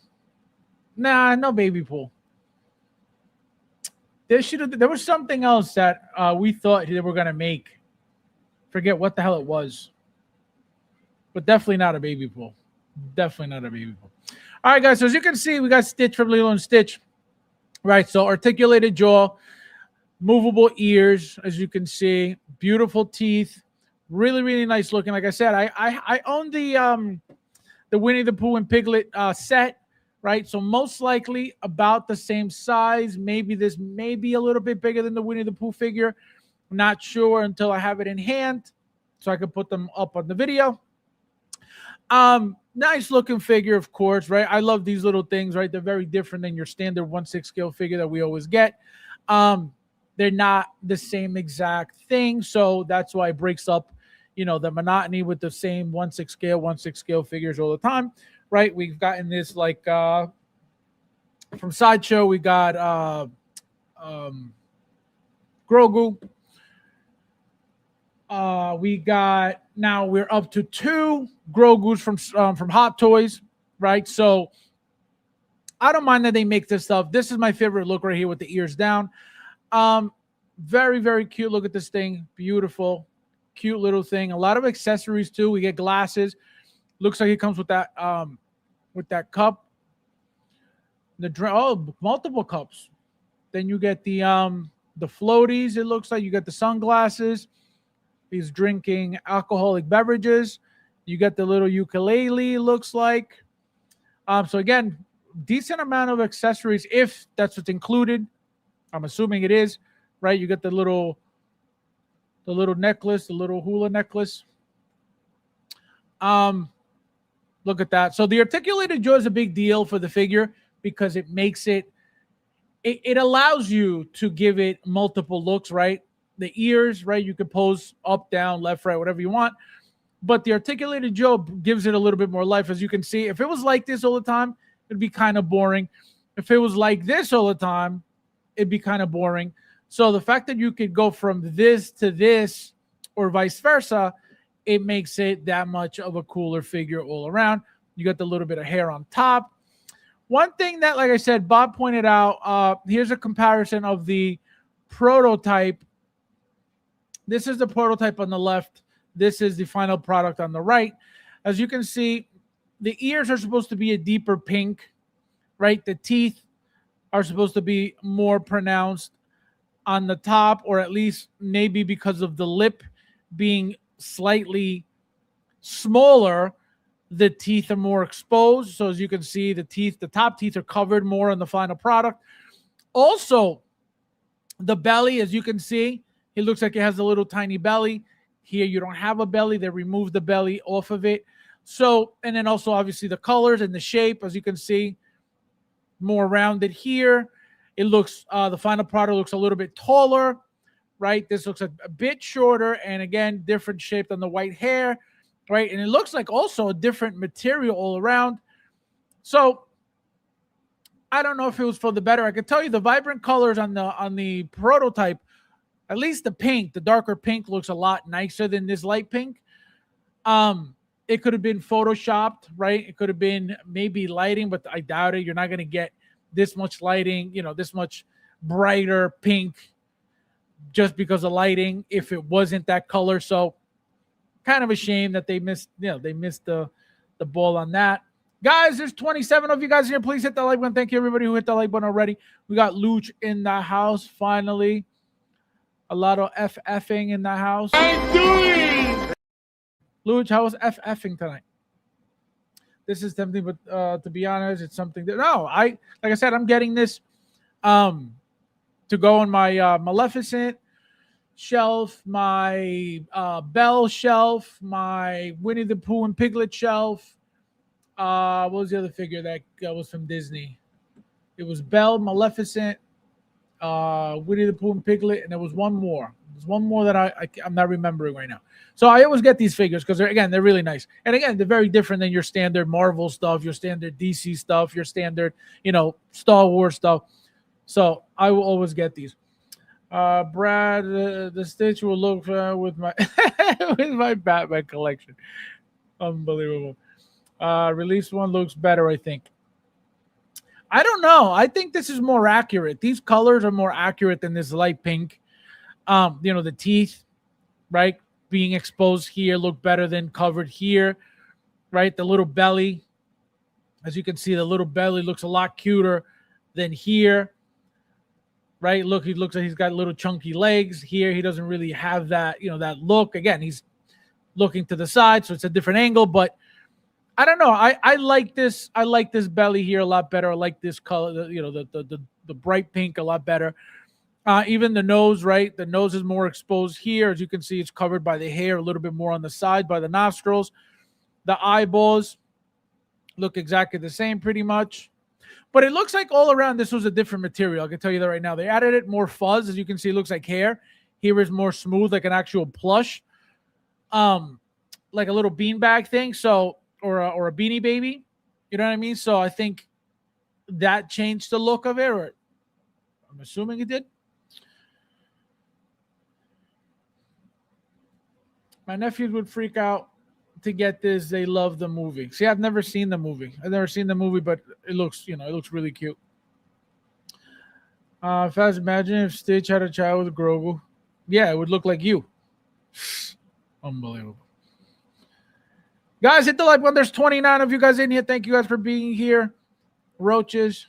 [SPEAKER 1] nah, no baby pool. There was something else that we thought they were gonna make. Forget what the hell it was. But definitely not a baby pool. Definitely not a baby pool. All right, guys. So as you can see, we got Stitch from Lilo and Stitch. Right. So articulated jaw, movable ears, as you can see, beautiful teeth, really, really nice looking. Like I said, I own the Winnie the Pooh and Piglet set. Right. So most likely about the same size. Maybe this may be a little bit bigger than the Winnie the Pooh figure. I'm not sure until I have it in hand, so I can put them up on the video. Nice looking figure, of course, right? I love these little things, right? They're very different than your standard 1/6 scale figure that we always get. They're not the same exact thing, so that's why it breaks up, the monotony with the same 1/6 scale figures all the time, right? We've gotten this like from Sideshow, we got Grogu. We're up to 2 Grogu's from Hot Toys, right? So I don't mind that they make this stuff. This is my favorite look right here with the ears down. Very, very cute. Look at this thing. Beautiful. Cute little thing. A lot of accessories too. We get glasses. Looks like it comes with that cup. Multiple cups. Then you get the floaties. It looks like you get the sunglasses. He's drinking alcoholic beverages. You get the little ukulele, looks like. So again, decent amount of accessories if that's what's included. I'm assuming it is, right? You get the little necklace, the little hula necklace. Look at that. So the articulated jaw is a big deal for the figure because it makes it allows you to give it multiple looks, right? The ears, right? You could pose up, down, left, right, whatever you want. But the articulated jaw gives it a little bit more life. As you can see, if it was like this all the time, it'd be kind of boring. If it was like this all the time, it'd be kind of boring. So the fact that you could go from this to this or vice versa, it makes it that much of a cooler figure all around. You got the little bit of hair on top. One thing that, like I said, Bob pointed out, here's a comparison of the prototype. This is the prototype on the left. This is the final product on the right. As you can see, the ears are supposed to be a deeper pink, right? The teeth are supposed to be more pronounced on the top, or at least maybe because of the lip being slightly smaller, the teeth are more exposed. So as you can see, the top teeth are covered more on the final product. Also, the belly, as you can see, it looks like it has a little tiny belly. Here you don't have a belly. They removed the belly off of it. So, and then also obviously the colors and the shape, as you can see, more rounded here. It looks, the final product looks a little bit taller, right? This looks a bit shorter, and again, different shape than the white hair, right? And it looks like also a different material all around. So I don't know if it was for the better. I can tell you the vibrant colors on the prototype, at least the pink, the darker pink looks a lot nicer than this light pink. It could have been photoshopped, right? It could have been maybe lighting, but I doubt it. You're not going to get this much lighting, this much brighter pink just because of lighting if it wasn't that color. So kind of a shame that they missed, they missed the ball on that. Guys, there's 27 of you guys here. Please hit that like button. Thank you, everybody who hit that like button already. We got Luch in the house, finally. A lot of FFing in the house. Luch, how was FFing tonight? This is tempting, but to be honest, it's something that like I said, I'm getting this to go on my Maleficent shelf, my Belle shelf, my Winnie the Pooh and Piglet shelf. What was the other figure that was from Disney? It was Belle, Maleficent, Winnie the Pooh and Piglet, and there was one more. There's one more that I'm not remembering right now. So I always get these figures because they're really nice. And again, they're very different than your standard Marvel stuff, your standard DC stuff, your standard, Star Wars stuff. So I will always get these. Brad, the Stitch will look with my with my Batman collection. Unbelievable. Release one looks better, I think. I don't know. I think this is more accurate. These colors are more accurate than this light pink. The teeth, right, being exposed here look better than covered here, right? The little belly, as you can see, the little belly looks a lot cuter than here, right? Look, he looks like he's got little chunky legs. Here, he doesn't really have that, that look. Again, he's looking to the side, so it's a different angle, but I don't know. I like this. I like this belly here a lot better. I like this color, the bright pink a lot better. Even the nose, right? The nose is more exposed here. As you can see, it's covered by the hair a little bit more on the side by the nostrils. The eyeballs, look exactly the same pretty much. But it looks like all around this was a different material. I can tell you that right now. They added it more fuzz. As you can see, it looks like hair. Here is more smooth, like an actual plush. Like a little beanbag thing. So, or a beanie baby. You know what I mean? So I think that changed the look of it, or I'm assuming it did. My nephews would freak out to get this. They love the movie. See, I've never seen the movie. I've never seen the movie, but it looks, it looks really cute. Fast, imagine if Stitch had a child with Grogu. Yeah, it would look like you. Unbelievable. Guys, hit the like button. There's 29 of you guys in here. Thank you guys for being here. Roaches.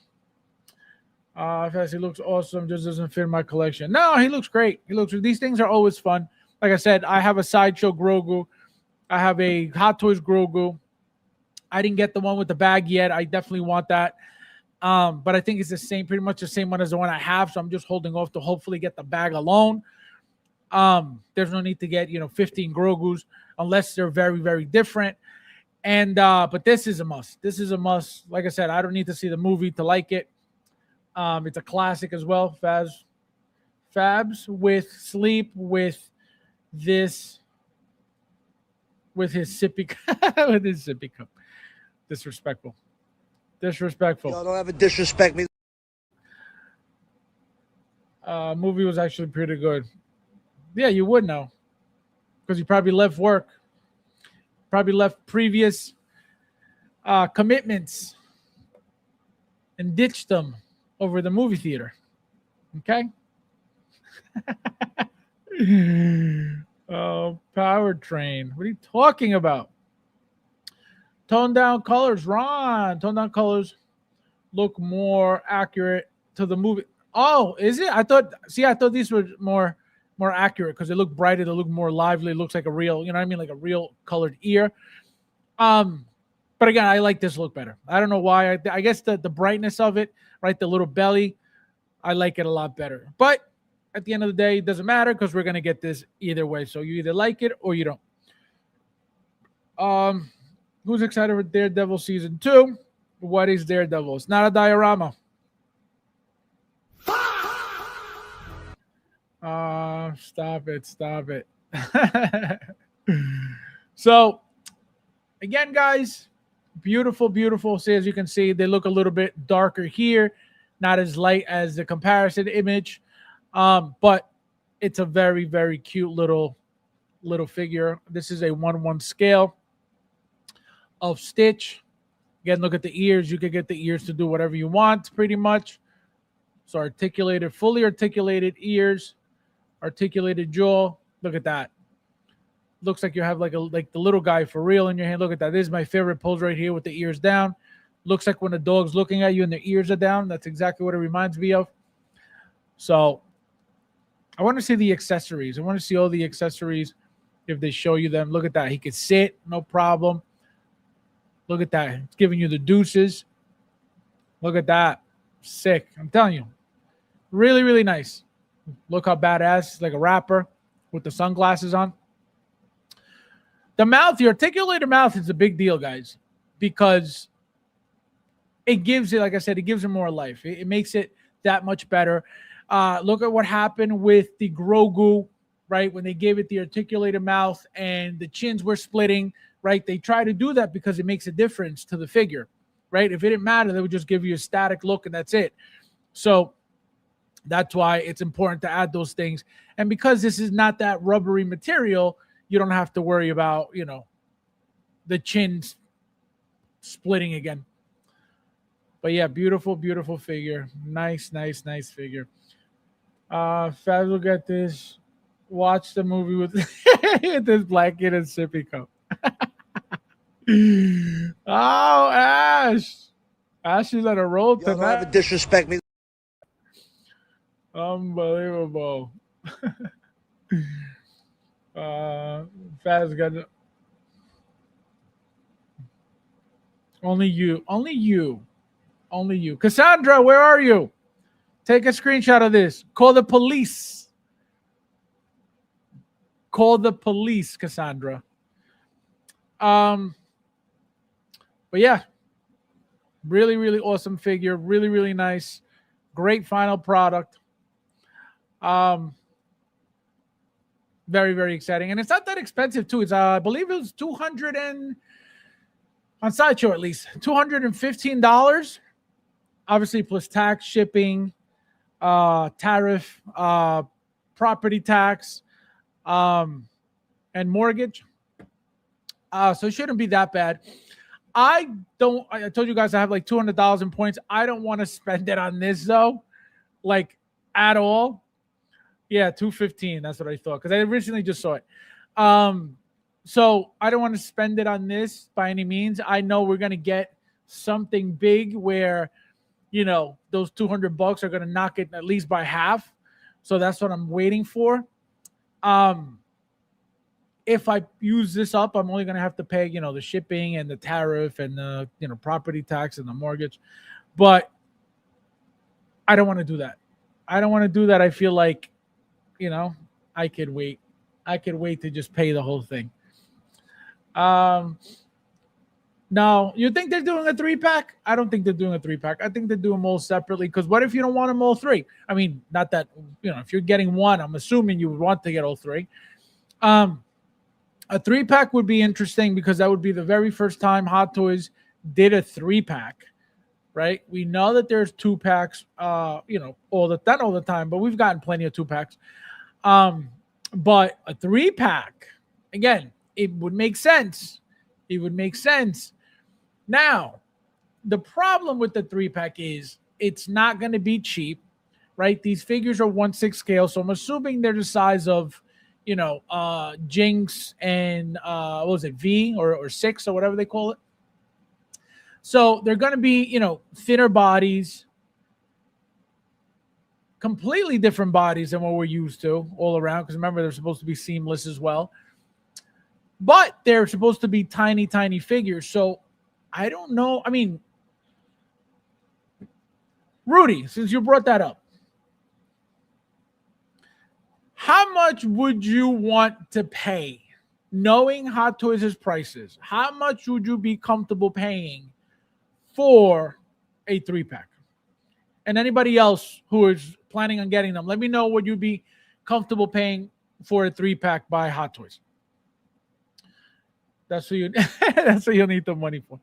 [SPEAKER 1] Fast, he looks awesome. Just doesn't fit in my collection. No, he looks great. These things are always fun. Like I said, I have a Sideshow Grogu. I have a Hot Toys Grogu. I didn't get the one with the bag yet. I definitely want that. But I think it's the same, pretty much the same one as the one I have. So I'm just holding off to hopefully get the bag alone. There's no need to get 15 Grogus unless they're very, very different. And but this is a must. This is a must. Like I said, I don't need to see the movie to like it. It's a classic as well. Fabs with sleep with this, with his sippy with his sippy cup. Disrespectful.
[SPEAKER 2] Y'all don't ever disrespect me.
[SPEAKER 1] Movie was actually pretty good. Yeah, you would know, because you probably left work, probably left previous commitments and ditched them over the movie theater. Okay. Oh, powertrain. What are you talking about? Tone down colors, Ron. Tone down colors look more accurate to the movie. Oh, is it? I thought these were more accurate because they look brighter, they look more lively. It looks like a real, you know what I mean? Like a real colored ear. But again, I like this look better. I don't know why. I guess the brightness of it, right? The little belly, I like it a lot better. But at the end of the day, it doesn't matter because we're gonna get this either way. So you either like it or you don't. Who's excited for Daredevil season 2? What is Daredevil? It's not a diorama. Stop it. So again, guys, beautiful. See, as you can see, they look a little bit darker here, not as light as the comparison image. But it's a very, very cute little figure. This is a 1:1 scale of Stitch. Again, look at the ears. You could get the ears to do whatever you want, pretty much. So articulated, fully articulated ears, articulated jaw. Look at that. Looks like you have like the little guy for real in your hand. Look at that. This is my favorite pose right here with the ears down. Looks like when a dog's looking at you and the ears are down. That's exactly what it reminds me of. So I want to see the accessories. I want to see all the accessories if they show you them. Look at that. He could sit, no problem. Look at that. It's giving you the deuces. Look at that. Sick. I'm telling you. Really, really nice. Look how badass. It's like a rapper with the sunglasses on. The mouth, the articulated mouth is a big deal, guys, because it gives it, like I said, it gives it more life. It makes it that much better. Look at what happened with the Grogu, right? When they gave it the articulated mouth and the chins were splitting, right? They try to do that because it makes a difference to the figure, right? If it didn't matter, they would just give you a static look and that's it. So that's why it's important to add those things. And because this is not that rubbery material, you don't have to worry about, the chins splitting again. But yeah, beautiful figure. Nice figure. Fabs will get this. Watch the movie with this black kid and sippy cup. Oh, Ash. Ash is on a roll
[SPEAKER 2] Y'all don't ever
[SPEAKER 1] tonight.
[SPEAKER 2] disrespect me.
[SPEAKER 1] Unbelievable. Faz got only you. Cassandra, where are you? Take a screenshot of this. Call the police. Cassandra. But yeah, Really, really awesome figure. Really, really nice. Great final product. Very, very exciting. And it's not that expensive, too. It's, I believe it was on Sideshow at least, $215. Obviously, plus tax, shipping, tariff, property tax, and mortgage. So it shouldn't be that bad. I told you guys I have like 200,000 points. I don't want to spend it on this, though, like at all. Yeah, 215. That's what I thought, because I originally just saw it. So I don't want to spend it on this by any means. I know we're going to get something big where, you know, those $200 are going to knock it at least by half. So that's what I'm waiting for. If I use this up, I'm only going to have to pay, you know, the shipping and the tariff and the, you know, property tax and the mortgage. But I don't want to do that. I don't want to do that. I feel like, you know, I could wait. I could wait to just pay the whole thing. Now, you think they're doing a 3-pack? I don't think they're doing a 3-pack. I think they do them all separately, because what if you don't want them all three? I mean, not that, you know, if you're getting one, I'm assuming you would want to get all three. A 3-pack would be interesting, because that would be the very first time Hot Toys did a 3-pack, right? We know that there's 2-packs, you know, not all the time, but we've gotten plenty of 2-packs. But a 3-pack, again, it would make sense. It would make sense. Now, the problem with the 3-pack is it's not going to be cheap, right? These figures are 1/6 scale, so I'm assuming they're the size of, you know, Jinx and what was it, V or 6 or whatever they call it. So they're going to be, you know, thinner bodies, completely different bodies than what we're used to all around. Because remember, they're supposed to be seamless as well. But they're supposed to be tiny, tiny figures. So I don't know. I mean, Rudy, since you brought that up, how much would you want to pay, knowing Hot Toys' prices? How much would you be comfortable paying for a 3-pack? And anybody else who is planning on getting them, let me know what you'd be comfortable paying for a 3-pack by Hot Toys. That's what you. That's what you'll need the money for.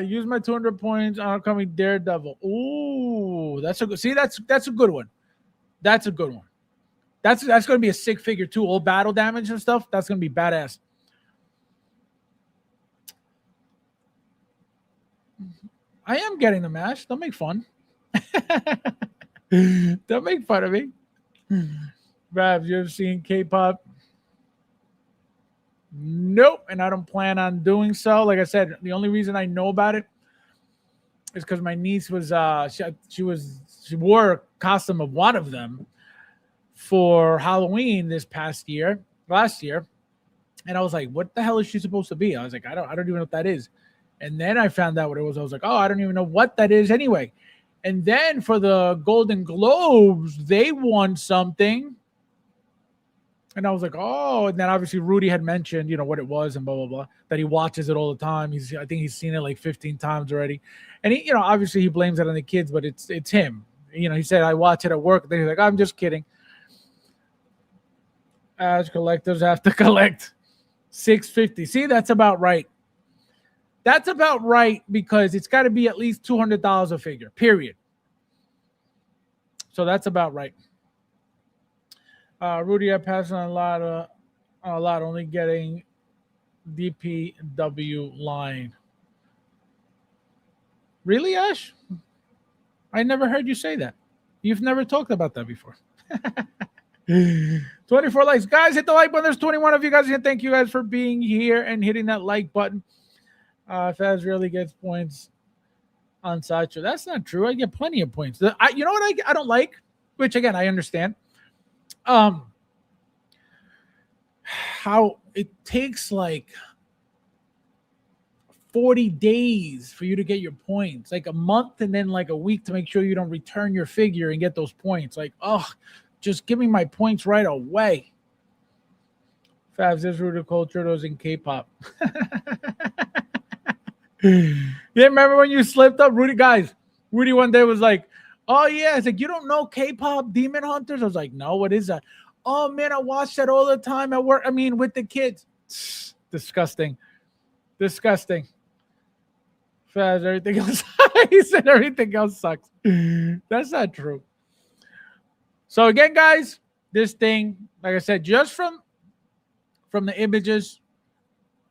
[SPEAKER 1] Use my 200 points on upcoming Daredevil. Ooh, that's a good. See, that's a good one. That's a good one. That's going to be a sick figure too. All battle damage and stuff. That's going to be badass. I am getting the mash. Don't make fun. Don't make fun of me. Rabs, you ever seen K-pop? Nope, and I don't plan on doing so. Like I said, the only reason I know about it is because my niece was she wore a costume of one of them for Halloween last year, and I was like, "What the hell is she supposed to be?" I was like, "I don't even know what that is." And then I found out what it was. I was like, "Oh, I don't even know what that is anyway." And then for the Golden Globes, they won something. And I was like, oh, and then obviously Rudy had mentioned, you know, what it was and blah, blah, blah, that he watches it all the time. I think he's seen it like 15 times already. And he, you know, obviously he blames it on the kids, but it's him. You know, he said, I watch it at work. Then he's like, I'm just kidding. As collectors have to collect $650. See, that's about right. That's about right, because it's got to be at least $200 a figure, period. So that's about right. Rudy, I passed on a lot, only getting DPW line. Really, Ash? I never heard you say that. You've never talked about that before. 24 likes. Guys, hit the like button. There's 21 of you guys here. Thank you guys for being here and hitting that like button. Faz really gets points on Sideshow. That's not true. I get plenty of points. You know what I don't like? Which, again, I understand. How it takes like 40 days for you to get your points, like a month and then like a week to make sure you don't return your figure and get those points. Like, oh, just give me my points right away. Fabs, there's Rudy culture, those in K-pop. Yeah, remember when you slipped up, Rudy? Guys, Rudy one day was like, "Oh yeah," it's like, "You don't know K-pop Demon Hunters?" I was like, "No, what is that?" "Oh man, I watch that all the time at work. I mean, with the kids." Disgusting, disgusting. Faz, everything else. He said everything else sucks. That's not true. So again, guys, this thing, like I said, just from the images,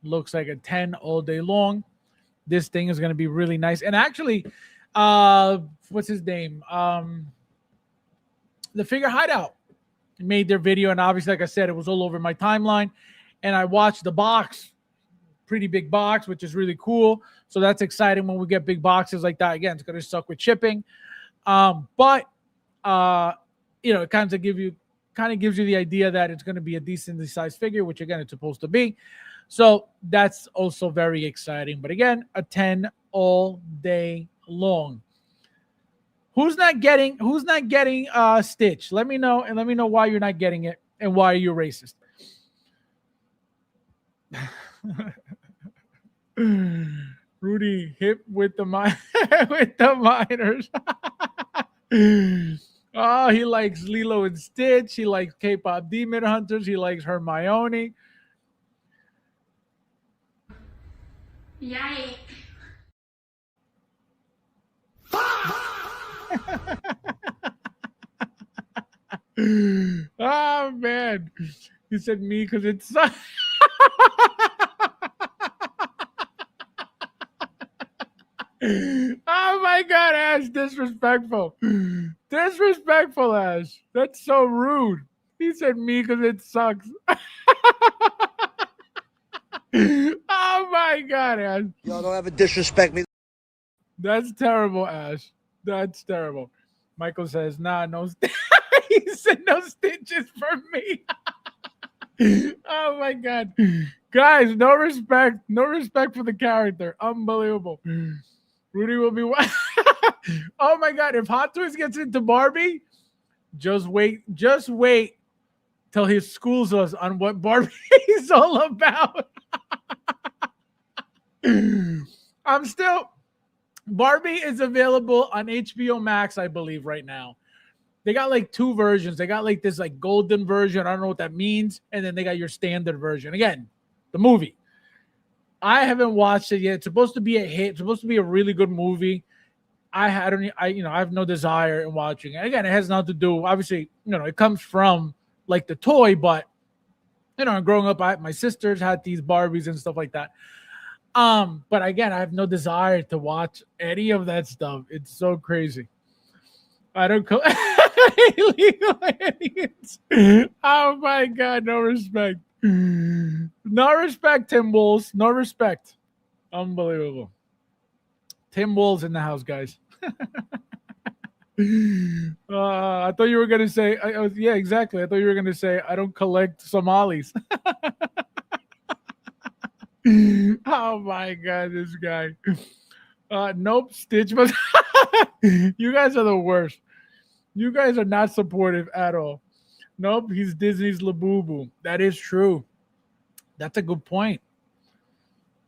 [SPEAKER 1] looks like a 10 all day long. This thing is going to be really nice. And actually, what's his name? The Figure Hideout made their video, and obviously, like I said, it was all over my timeline. And I watched the box, pretty big box, which is really cool. So that's exciting when we get big boxes like that. Again, it's going to suck with shipping, but it kind of gives you the idea that it's going to be a decently sized figure, which again it's supposed to be. So that's also very exciting. But again, a 10 all day long. Who's not getting Stitch? Let me know, and let me know why you're not getting it and why you're racist. Rudy hip with the with the minors. Oh, he likes Lilo and Stitch. He likes K-pop Demon Hunters. He likes Hermione.
[SPEAKER 6] Yay.
[SPEAKER 1] Oh man, he said me because it's. Oh my God, Ash, disrespectful. Disrespectful, Ash. That's so rude. He said me because it sucks. Oh my God, Ash.
[SPEAKER 2] Y'all don't ever disrespect me.
[SPEAKER 1] That's terrible, Ash. That's terrible. Michael says, nah, no. He said no stitches for me. Oh my God. Guys, no respect. No respect for the character. Unbelievable. Rudy will be. Oh my God. If Hot Toys gets into Barbie, just wait till he schools us on what Barbie is all about. Barbie is available on HBO Max, I believe, right now. They got like two versions. They got like this like golden version. I don't know what that means. And then they got your standard version. Again, the movie. I haven't watched it yet. It's supposed to be a hit. It's supposed to be a really good movie. I have no desire in watching it. Again, it has nothing to do. Obviously, it comes from like the toy, but growing up, my sisters had these Barbies and stuff like that. But again, I have no desire to watch any of that stuff. It's so crazy. I don't call illegal aliens. Oh my God, no respect. No respect, Tim Wolves. No respect. Unbelievable. Tim Wolves in the house, guys. I thought you were gonna say, yeah, exactly. I thought you were gonna say, I don't collect Somalis. Oh my God, this guy. Nope, Stitch was. You guys are the worst. You guys are not supportive at all. Nope, he's Disney's Labubu. That is true. That's a good point.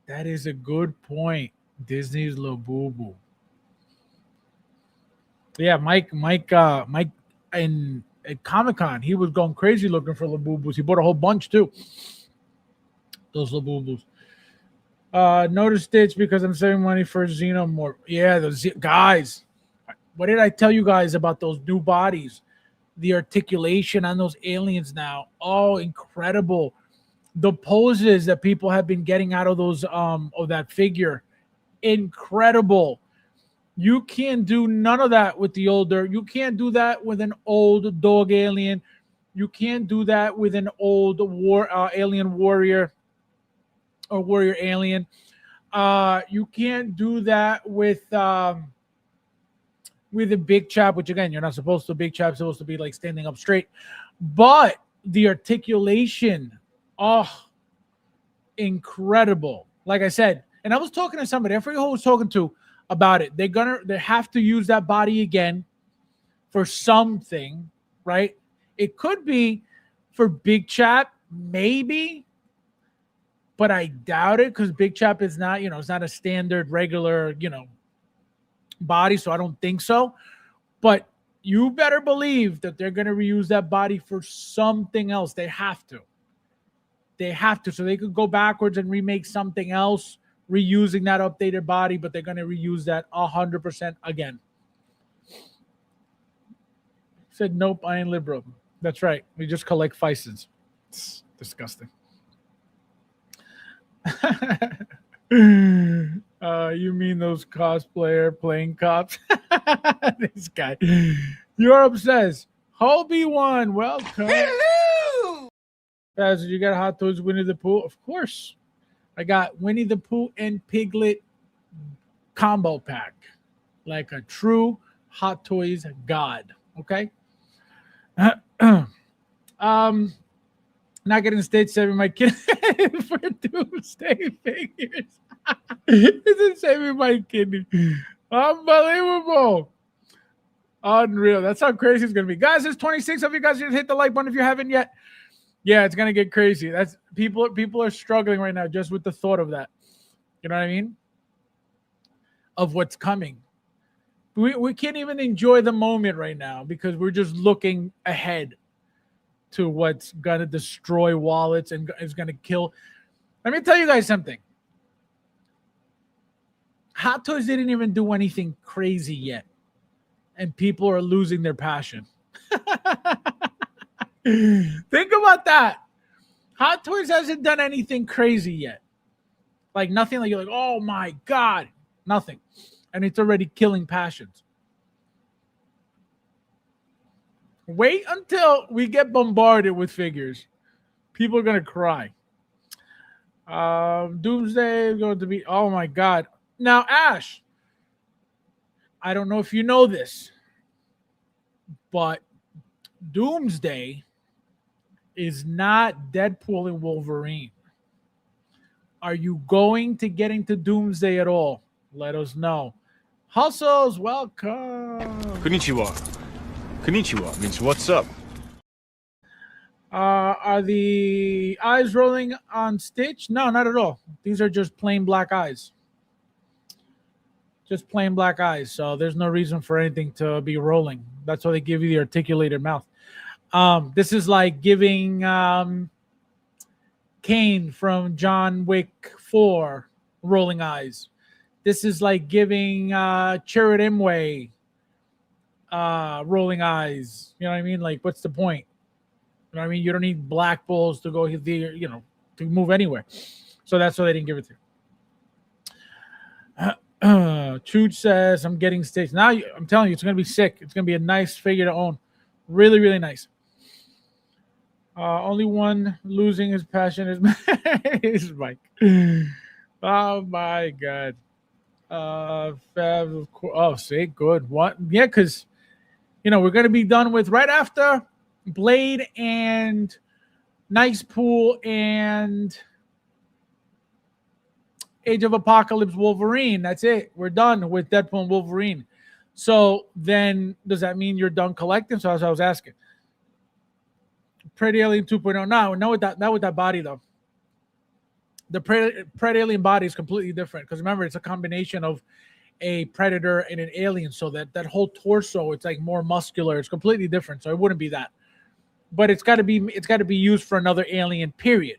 [SPEAKER 1] That is a good point. Disney's Labubu. Yeah, Mike in at Comic-Con, he was going crazy looking for Labubus. He bought a whole bunch too. Those Labubus. Notice Stitch because I'm saving money for Xenomorph. Yeah, those guys. What did I tell you guys about those new bodies? The articulation on those aliens now. Oh, incredible. The poses that people have been getting out of those of that figure. Incredible. You can't do none of that with the older. You can't do that with an old dog alien. You can't do that with an old alien warrior or warrior alien. You can't do that with a big chap, which again, you're not supposed to. Big chap's supposed to be like standing up straight. But the articulation, incredible. Like I said, and I was talking to somebody, I forget who I was talking to about it. They have to use that body again for something, right? It could be for Big Chap, maybe. but I doubt it because Big Chap is not, it's not a standard regular, body. So I don't think so. But you better believe that they're going to reuse that body for something else. They have to. They have to. So they could go backwards and remake something else, reusing that updated body, but they're going to reuse that 100% again. Said, nope, I ain't liberal. That's right. We just collect vices. It's disgusting. You mean those cosplayer playing cops? This guy. Europe says, Hobie1, welcome. Hello. Guys, you got Hot Toys Winnie the Pooh? Of course. I got Winnie the Pooh and Piglet combo pack. Like a true Hot Toys god. Okay? Not getting stage saving my kid for doomsday figures. Isn't saving my kidney. Unbelievable. Unreal. That's how crazy it's gonna be. Guys, there's 26 of you guys. Just hit the like button if you haven't yet. Yeah, it's gonna get crazy. That's people are struggling right now just with the thought of that. You know what I mean? Of what's coming. We can't even enjoy the moment right now because we're just looking ahead to what's going to destroy wallets and is going to kill. Let me tell you guys something. Hot Toys didn't even do anything crazy yet, and people are losing their passion. Think about that. Hot Toys hasn't done anything crazy yet. Like nothing like you're like, oh my God, nothing. And it's already killing passions. Wait until we get bombarded with figures. People are going to cry. Doomsday is going to be, oh my God. Now, Ash, I don't know if you know this, but Doomsday is not Deadpool and Wolverine. Are you going to get into Doomsday at all? Let us know. Hustles, welcome.
[SPEAKER 3] Konnichiwa. Konnichiwa means what's up?
[SPEAKER 1] Are the eyes rolling on Stitch? No, not at all. These are just plain black eyes. Just plain black eyes. So there's no reason for anything to be rolling. That's why they give you the articulated mouth. This is like giving Kane from John Wick 4 rolling eyes. This is like giving Chirrut Imwe rolling eyes. You know what I mean? Like, what's the point? You know what I mean? You don't need black balls to go there, to move anywhere. So that's why they didn't give it to you. Chooch says, I'm getting Stitch. Now, I'm telling you, it's going to be sick. It's going to be a nice figure to own. Really, really nice. Only one losing his passion is Mike. Oh, my God. Fab, of course. Oh, see, good. What? Yeah, because, we're going to be done with right after Blade and Nice Pool and Age of Apocalypse Wolverine. That's it. We're done with Deadpool and Wolverine. So then, does that mean you're done collecting? So as I was asking. Pretty Alien 2.0. Not with that body, though. The Predator Alien body is completely different because remember, it's a combination of a predator and an alien. So that whole torso, it's like more muscular. It's completely different. So it wouldn't be that. But it's got to be used for another alien. Period.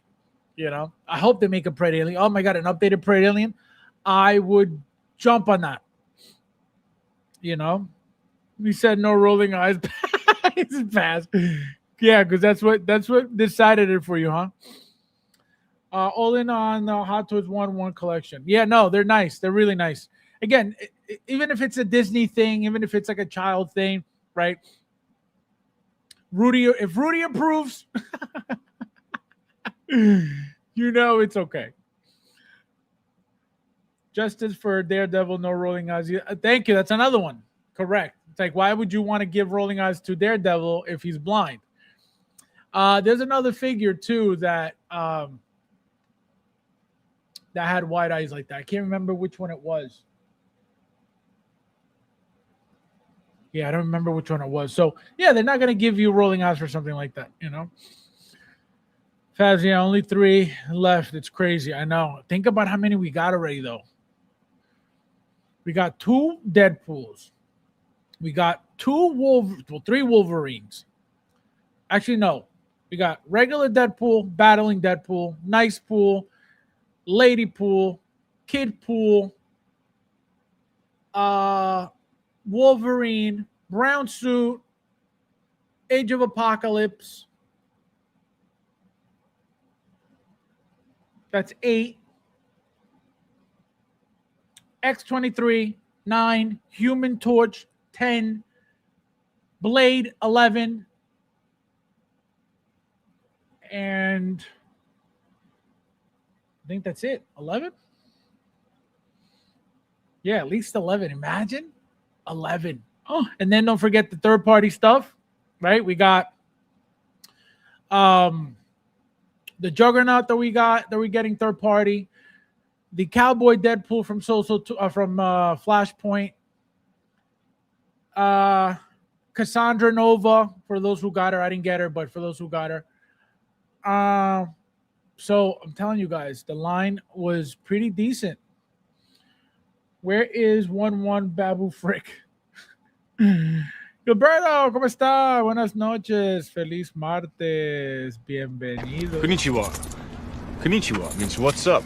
[SPEAKER 1] I hope they make a Predator Alien. Oh my God, an updated Predator Alien. I would jump on that. We said no rolling eyes. It's fast. Yeah, because that's what decided it for you, huh? All in on the Hot Toys 1-1 collection. Yeah, no, they're nice. They're really nice. Again, even if it's a Disney thing, even if it's like a child thing, right? If Rudy approves, it's okay. Justice for Daredevil, no rolling eyes. Thank you. That's another one. Correct. It's like, why would you want to give rolling eyes to Daredevil if he's blind? There's another figure too that had wide eyes like that. I can't remember which one it was. Yeah, I don't remember which one it was. So yeah, they're not gonna give you rolling eyes for something like that, Fabs, yeah, only 3 left. It's crazy. I know. Think about how many we got already, though. We got 2 Deadpools. We got 3 Wolverines. Actually, no. We got regular Deadpool, battling Deadpool, nice pool, lady pool, kid pool, Wolverine, brown suit, Age of Apocalypse. That's 8. X-23, 9. Human Torch, 10. Blade, 11. And I think that's it. 11? Yeah, at least 11. Imagine 11. Oh, and then don't forget the third-party stuff, right? We got the Juggernaut that we're getting third-party, the Cowboy Deadpool from Flashpoint, Cassandra Nova for those who got her. I didn't get her, but for those who got her. So I'm telling you guys, the line was pretty decent. Where is 1-1 Babu Frick? Gilberto, ¿cómo está? Buenas noches. Feliz martes. Bienvenido.
[SPEAKER 3] Konnichiwa means what's up?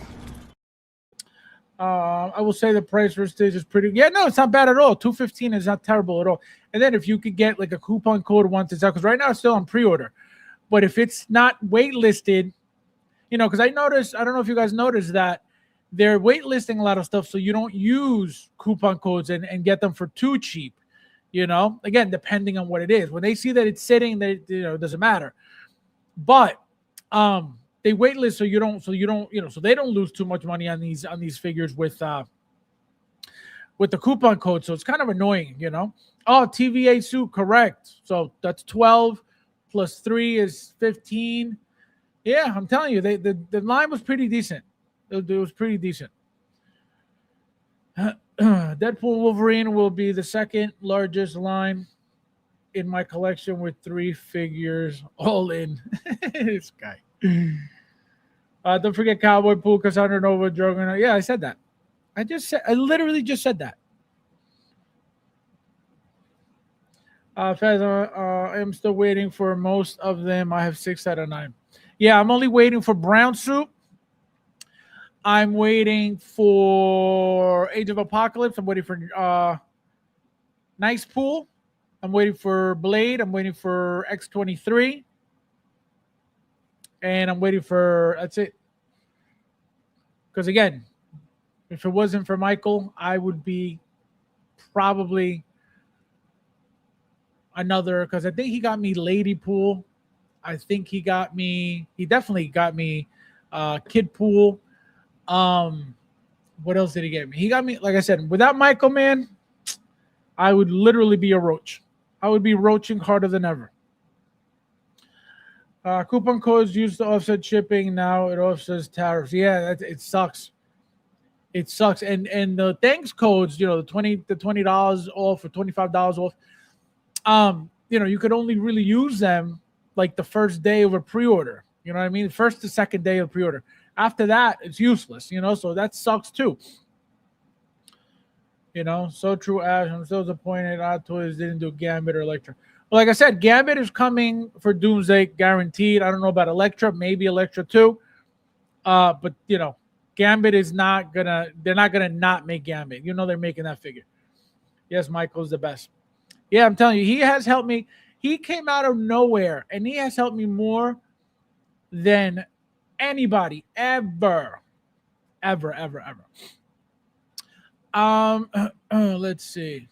[SPEAKER 1] I will say the price for stage is pretty. Yeah, no, it's not bad at all. $215 is not terrible at all. And then if you could get like a coupon code once it's out, because right now it's still on pre-order. But if it's not waitlisted, because I noticed, I don't know if you guys noticed that they're waitlisting a lot of stuff, so you don't use coupon codes and get them for too cheap. Again, depending on what it is. When they see that it's sitting, it doesn't matter. But they waitlist so they don't lose too much money on these figures with the coupon code. So it's kind of annoying, Oh, TVA suit, correct. So that's 12 plus 3 is 15. Yeah, I'm telling you, the line was pretty decent. It was pretty decent. Deadpool Wolverine will be the second largest line in my collection with 3 figures all in. This guy. Don't forget Cowboy Pool, Cassandra Nova, Juggernaut. Yeah, I said that. I literally just said that. Faz, I am still waiting for most of them. I have 6 out of 9. Yeah, I'm only waiting for Brown Suit. I'm waiting for Age of Apocalypse. I'm waiting for Nice Pool. I'm waiting for Blade. I'm waiting for X-23. And I'm waiting for, that's it. Because again, if it wasn't for Michael, I would be probably another, because I think he got me Lady Pool. I think he definitely got me Kid Pool. What else did he get me? He got me, like I said, without Michael, man, I would literally be a roach. I would be roaching harder than ever. Coupon codes used to offset shipping. Now it offsets tariffs. Yeah, it sucks. It sucks. And the thanks codes, the $20 off or $25 off. You could only really use them like the first day of a pre-order. You know what I mean? First to second day of pre-order. After that, it's useless, so that sucks too. So true, Ash. I'm still disappointed Odd Toys didn't do Gambit or Electra. Well, like I said, Gambit is coming for Doomsday, guaranteed. I don't know about Electra, maybe Electra too. But Gambit is they're not gonna not make Gambit. They're making that figure. Yes, Michael's the best. Yeah, I'm telling you, he has helped me. He came out of nowhere, and he has helped me more than anybody ever. Let's see.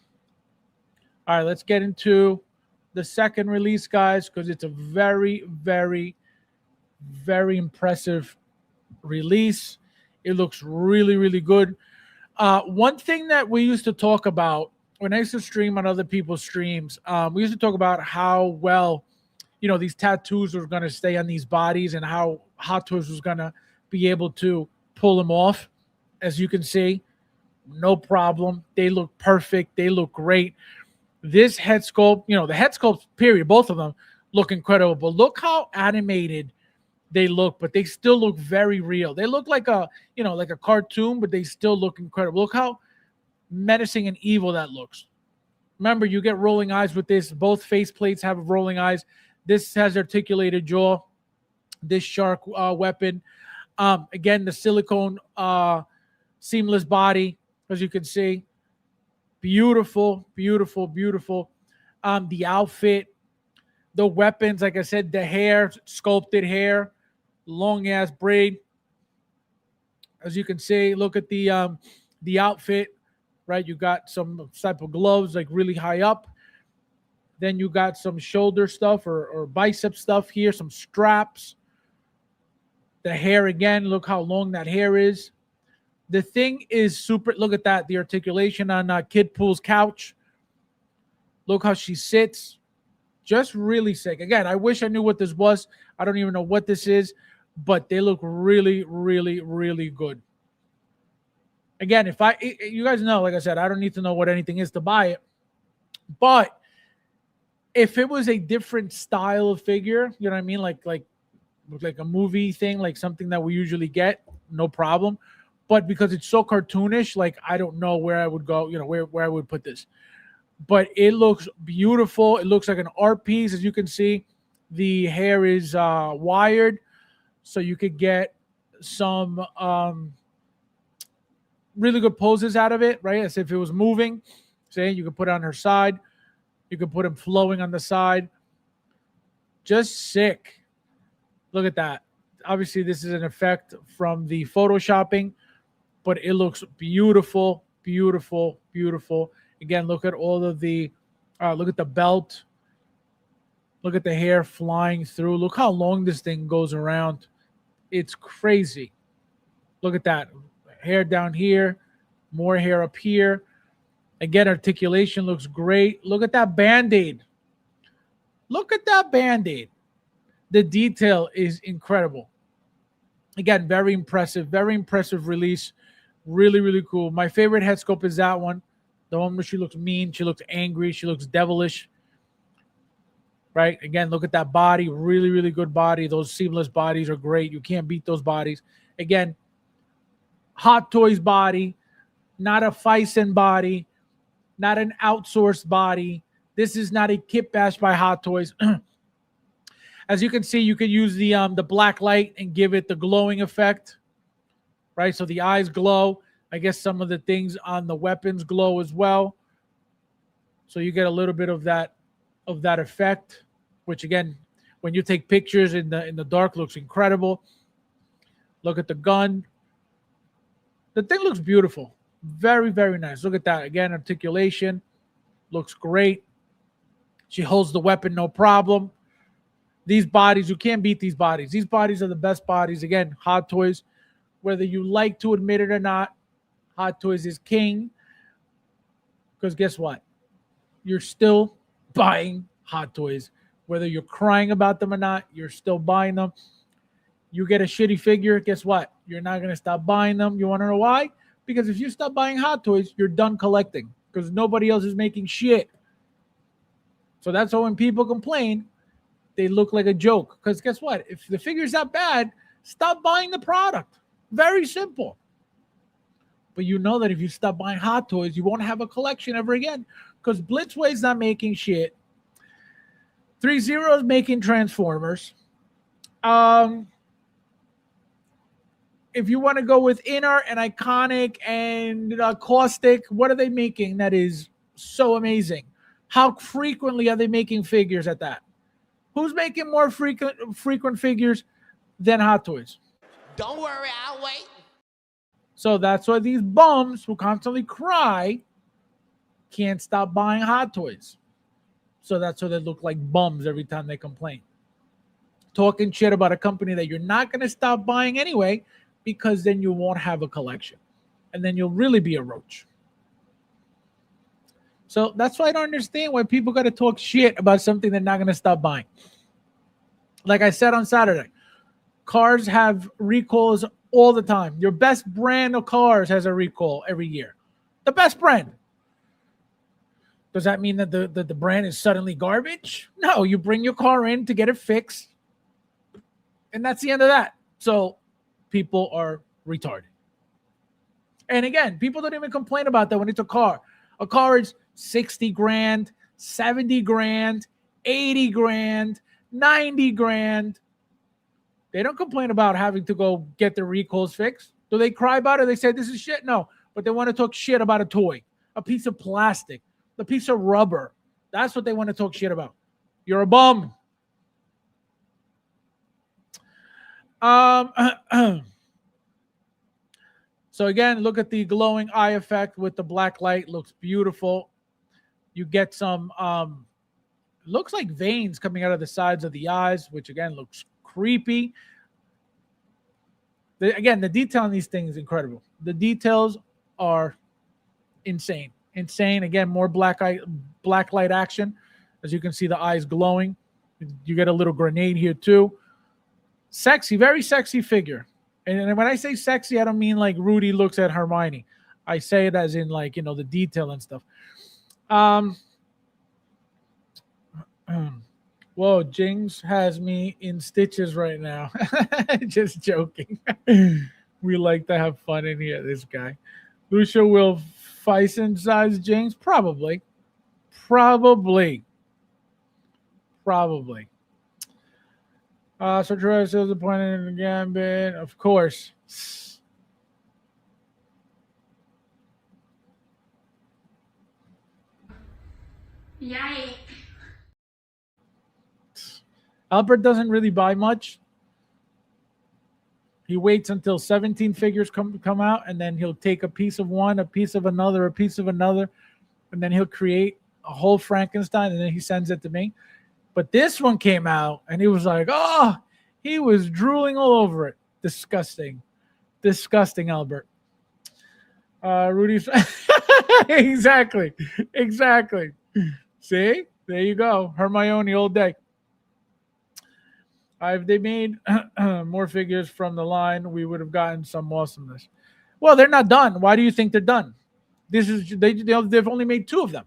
[SPEAKER 1] All right, let's get into the second release, guys, because it's a very, very, very impressive release. It looks really, really good. One thing that we used to talk about when I used to stream on other people's streams, we used to talk about how well, these tattoos were going to stay on these bodies and how Hot Toys was going to be able to pull them off. As you can see, no problem. They look perfect. They look great. This head sculpt, the head sculpt, period, both of them look incredible. But look how animated they look, but they still look very real. They look like a, like a cartoon, but they still look incredible. Look how menacing and evil that looks. Remember, you get rolling eyes with this. Both face plates have rolling eyes. This has articulated jaw. This shark weapon. Again, the silicone seamless body, as you can see. Beautiful, beautiful, beautiful. The outfit, the weapons, like I said, the hair, sculpted hair, long ass braid. As you can see, look at the outfit, right? You got some type of gloves, like really high up. Then you got some shoulder stuff or bicep stuff here, some straps. The hair again, look how long that hair is. The thing is super. Look at that. The articulation on Kid Pool's couch. Look how she sits. Just really sick. Again, I wish I knew what this was. I don't even know what this is, but they look really, really, really good. Again, you guys know, like I said, I don't need to know what anything is to buy it. But if it was a different style of figure, you know what I mean? Like a movie thing, like something that we usually get, no problem. But because it's so cartoonish, like I don't know where I would go, where I would put this. But it looks beautiful. It looks like an art piece. As you can see, the hair is wired, so you could get some really good poses out of it, right? As if it was moving. Say you could put it on her side. You could put him flowing on the side. Just sick. Look at that. Obviously, this is an effect from the photoshopping, but it looks beautiful, beautiful, beautiful. Again, look at all of the, look at the belt. Look at the hair flying through. Look how long this thing goes around. It's crazy. Look at that. Hair down here, more hair up here. Again, articulation looks great. Look at that Band-Aid. Look at that Band-Aid. The detail is incredible. Again, very impressive release. Really, really cool. My favorite head sculpt is that one. The one where she looks mean, she looks angry, she looks devilish. Right? Again, look at that body. Really, really good body. Those seamless bodies are great. You can't beat those bodies. Again, Hot Toys body, not a Fison body, not an outsourced body. This is not a kit bash by Hot Toys. As you can see, you could use the black light and give it the glowing effect, right? So the eyes glow. I guess some of the things on the weapons glow as well. So you get a little bit of that effect, which again, when you take pictures in the dark, looks incredible. Look at the gun. The thing looks beautiful. Very, very nice. Look at that. Again, articulation. Looks great. She holds the weapon, no problem. These bodies, you can't beat these bodies. These bodies are the best bodies. Again, Hot Toys. Whether you like to admit it or not, Hot Toys is king. Because guess what? You're still buying Hot Toys. Whether you're crying about them or not, you're still buying them. You get a shitty figure, guess what? You're not going to stop buying them. You want to know why? Because if you stop buying Hot Toys, you're done collecting. Because nobody else is making shit. So that's why when people complain, they look like a joke. Because guess what? If the figure's that bad, stop buying the product. Very simple. But you know that if you stop buying Hot Toys, you won't have a collection ever again. Because Blitzway's not making shit. 3-0 is making Transformers. If you want to go with Inner and Iconic and Caustic, what are they making that is so amazing? How frequently are they making figures at that? Who's making more frequent figures than Hot Toys?
[SPEAKER 2] Don't worry, I'll wait.
[SPEAKER 1] So that's why these bums who constantly cry can't stop buying Hot Toys. So that's why they look like bums every time they complain. Talking shit about a company that you're not going to stop buying anyway, because then you won't have a collection. And then you'll really be a roach. So that's why I don't understand why people got to talk shit about something they're not going to stop buying. Like I said on Saturday, cars have recalls all the time. Your best brand of cars has a recall every year. The best brand. Does that mean that the brand is suddenly garbage? No, you bring your car in to get it fixed. And that's the end of that. So people are retarded. And again, people don't even complain about that when it's a car. A car is 60 grand, 70 grand, 80 grand, 90 grand. They don't complain about having to go get their recalls fixed. Do they cry about it? They say this is shit? No. But they want to talk shit about a toy, a piece of plastic, a piece of rubber. That's what they want to talk shit about. You're a bum. So again, look at the glowing eye effect with the black light. Looks beautiful. You get some, looks like veins coming out of the sides of the eyes, which again looks creepy. Again, the detail on these things is incredible. The details are insane. Insane. Again, more black light action. As you can see, the eyes glowing. You get a little grenade here too. Sexy, very sexy figure. And when I say sexy, I don't mean like Rudy looks at Hermione. I say it as in like, the detail and stuff. Whoa, Jinx has me in stitches right now. Just joking. We like to have fun in here, this guy. Lucia will Fison size Jinx? Probably. So Troy still disappointed in the Gambit. Of course.
[SPEAKER 6] Yikes.
[SPEAKER 1] Albert doesn't really buy much. He waits until 17 figures come out, and then he'll take a piece of one, a piece of another, and then he'll create a whole Frankenstein, and then he sends it to me. But this one came out, and he was like, oh, he was drooling all over it. Disgusting, Albert. Rudy's exactly. See, there you go, Hermione all day. If they made more figures from the line, we would have gotten some awesomeness. Well, they're not done. Why do you think they're done? They've only made 2 of them.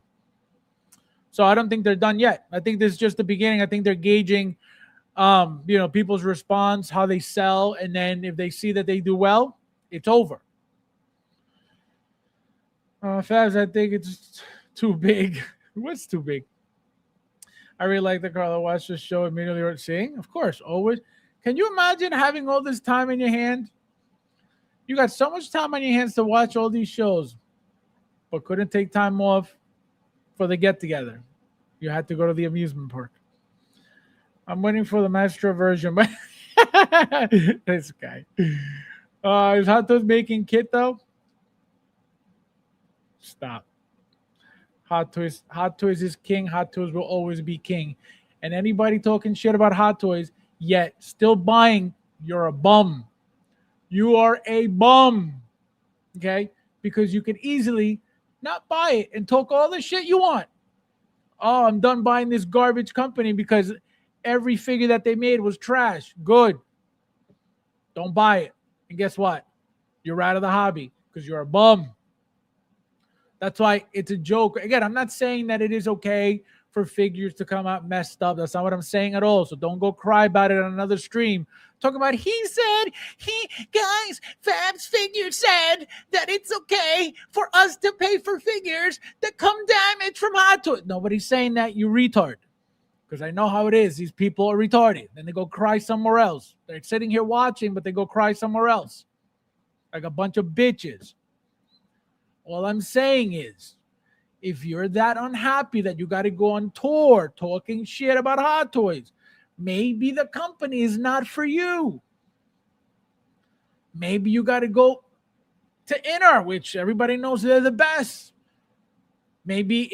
[SPEAKER 1] So I don't think they're done yet. I think this is just the beginning. I think they're gauging, people's response, how they sell, and then if they see that they do well, it's over. Fabs, I think it's too big. What's too big? I really like the Carla watch the show immediately. Seeing, of course, always. Can you imagine having all this time in your hand? You got so much time on your hands to watch all these shows, but couldn't take time off for the get-together. You had to go to the amusement park. I'm waiting for the Maestro version, but this guy. Is Hot Toys making kit though? Stop. Hot Toys is king. Hot Toys will always be king. And anybody talking shit about Hot Toys yet still buying, you're a bum. You are a bum. Okay? Because you can easily not buy it and talk all the shit you want. Oh, I'm done buying this garbage company because every figure that they made was trash. Good. Don't buy it. And guess what? You're out of the hobby because you're a bum. That's why it's a joke. Again, I'm not saying that it is okay for figures to come out messed up. That's not what I'm saying at all. So don't go cry about it on another stream. Talking about FabsFigures said that it's okay for us to pay for figures that come damaged from Hot Toys. Nobody's saying that, you retard. Because I know how it is. These people are retarded. Then they go cry somewhere else. They're sitting here watching, but they go cry somewhere else. Like a bunch of bitches. All I'm saying is, if you're that unhappy that you got to go on tour talking shit about Hot Toys, maybe the company is not for you. Maybe you got to go to Inner, which everybody knows they're the best. Maybe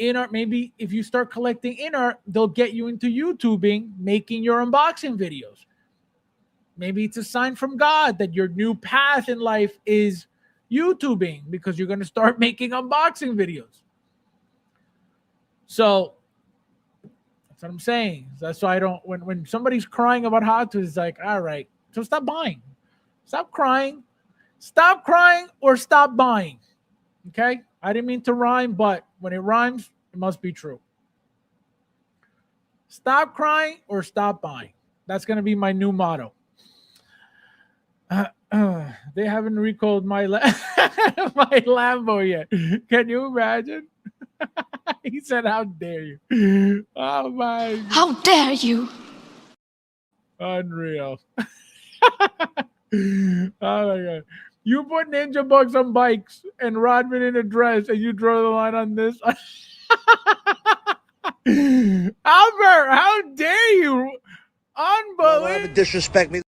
[SPEAKER 1] if you start collecting Inner, they'll get you into YouTubing, making your unboxing videos. Maybe it's a sign from God that your new path in life is YouTubing because you're going to start making unboxing videos. So that's what I'm saying. That's why I don't, when somebody's crying about Hot Toys, it's like, all right, so stop buying. Stop crying or stop buying. Okay? I didn't mean to rhyme, but when it rhymes, it must be true. Stop crying or stop buying. That's going to be my new motto. They haven't recalled my my Lambo yet. Can you imagine? He said, "How dare you?" Oh my,
[SPEAKER 6] How dare you?
[SPEAKER 1] unreal. Oh my god. You put Ninja Bugs on bikes and Rodman in a dress and you draw the line on this. Albert, how dare you? Unbelievable.
[SPEAKER 7] Disrespect me.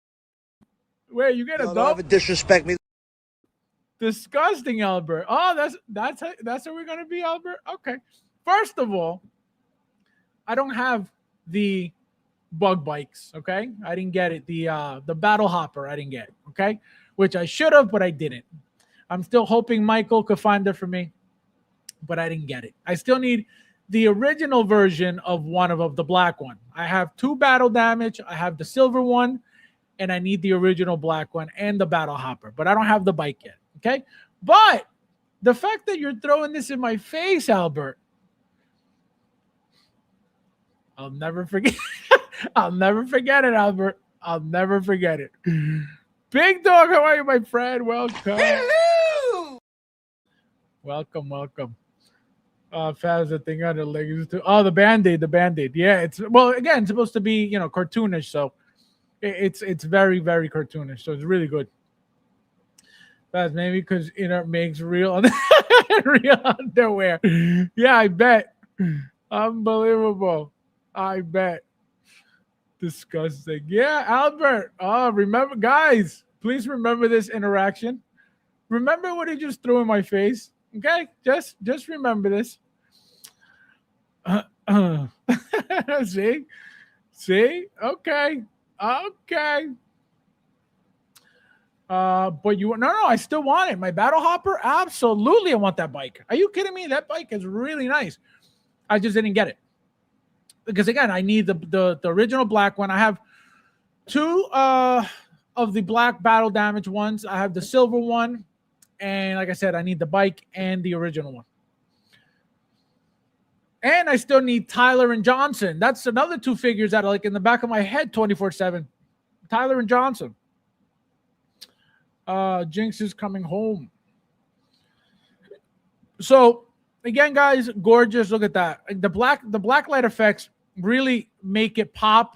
[SPEAKER 1] Wait, you get a
[SPEAKER 7] Y'all don't ever
[SPEAKER 1] double?
[SPEAKER 7] disrespect me.
[SPEAKER 1] Disgusting, Albert. Oh, that's how we're gonna be, Albert. Okay. First of all, I don't have the bug bikes. Okay, I didn't get it. The battle hopper, I didn't get. Okay, which I should have, but I didn't. I'm still hoping Michael could find it for me, but I didn't get it. I still need the original version of one of the black one. I have 2 battle damage. I have the silver one, and I need the original black one and the battle hopper, but I don't have the bike yet. Okay, but the fact that you're throwing this in my face, Albert, I'll never forget. I'll never forget it, Albert. I'll never forget it. Big Dog, how are you, my friend? Welcome.
[SPEAKER 2] Hello!
[SPEAKER 1] Welcome. Faz, the thing on the legs too. Oh, the Band-Aid. Yeah, it's again, it's supposed to be, cartoonish, so it's very, very cartoonish. So it's really good. That's maybe because makes real real underwear. Yeah, I bet. Unbelievable. I bet. Disgusting. Yeah, Albert. Oh, remember, guys, please remember this interaction. Remember what he just threw in my face. Okay, just remember this. See, okay. But no, I still want it. My battle hopper, absolutely, I want that bike. Are you kidding me? That bike is really nice. I just didn't get it because again, I need the original black one. I have 2 of the black battle damage ones. I have the silver one, and like I said, I need the bike and the original one. And I still need Tyler and Johnson. That's another 2 figures that are like in the back of my head 24/7. Tyler and Johnson. Jinx is coming home. So again, guys, gorgeous. Look at that. The black light effects really make it pop.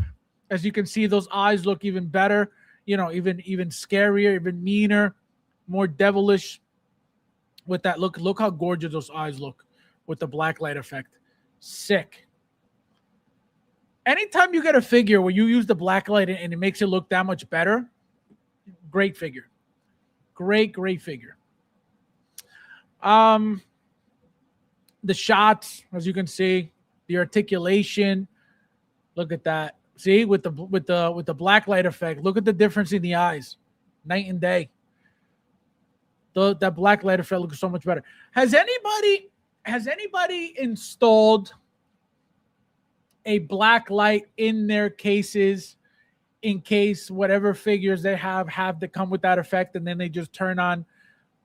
[SPEAKER 1] As you can see, those eyes look even better. Even scarier, even meaner, more devilish. With that look how gorgeous those eyes look with the black light effect. Sick. Anytime you get a figure where you use the black light and it makes it look that much better, great figure. Great figure. The shots, as you can see, the articulation. Look at that. See, with the black light effect, look at the difference in the eyes, night and day. That black light effect looks so much better. Has anybody installed a black light in their cases in case whatever figures they have to come with that effect, and then they just turn on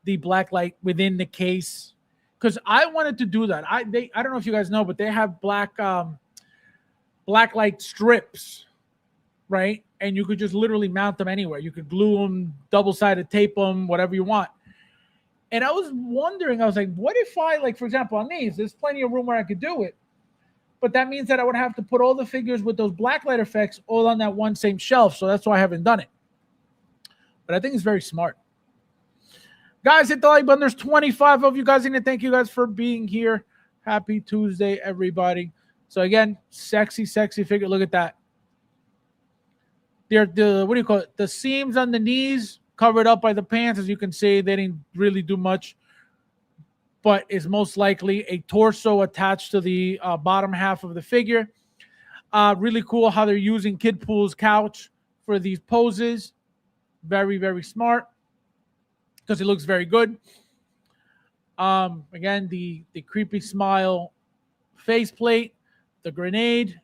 [SPEAKER 1] the black light within the case? Because I wanted to do that. I don't know if you guys know, but they have black light strips, right? And you could just literally mount them anywhere. You could glue them, double-sided tape them, whatever you want. And I was wondering, I was like, what if I, like, for example, on these, there's plenty of room where I could do it. But that means that I would have to put all the figures with those black light effects all on that one same shelf. So that's why I haven't done it. But I think it's very smart. Guys, hit the like button. There's 25 of you guys. And thank you guys for being here. Happy Tuesday, everybody. So again, sexy figure. Look at that. They're what do you call it? The seams on the knees covered up by the pants. As you can see, they didn't really do much. But is most likely a torso attached to the bottom half of the figure. Really cool how they're using Kid Pool's couch for these poses. Very, very smart because it looks very good. Again, the creepy smile faceplate, the grenade.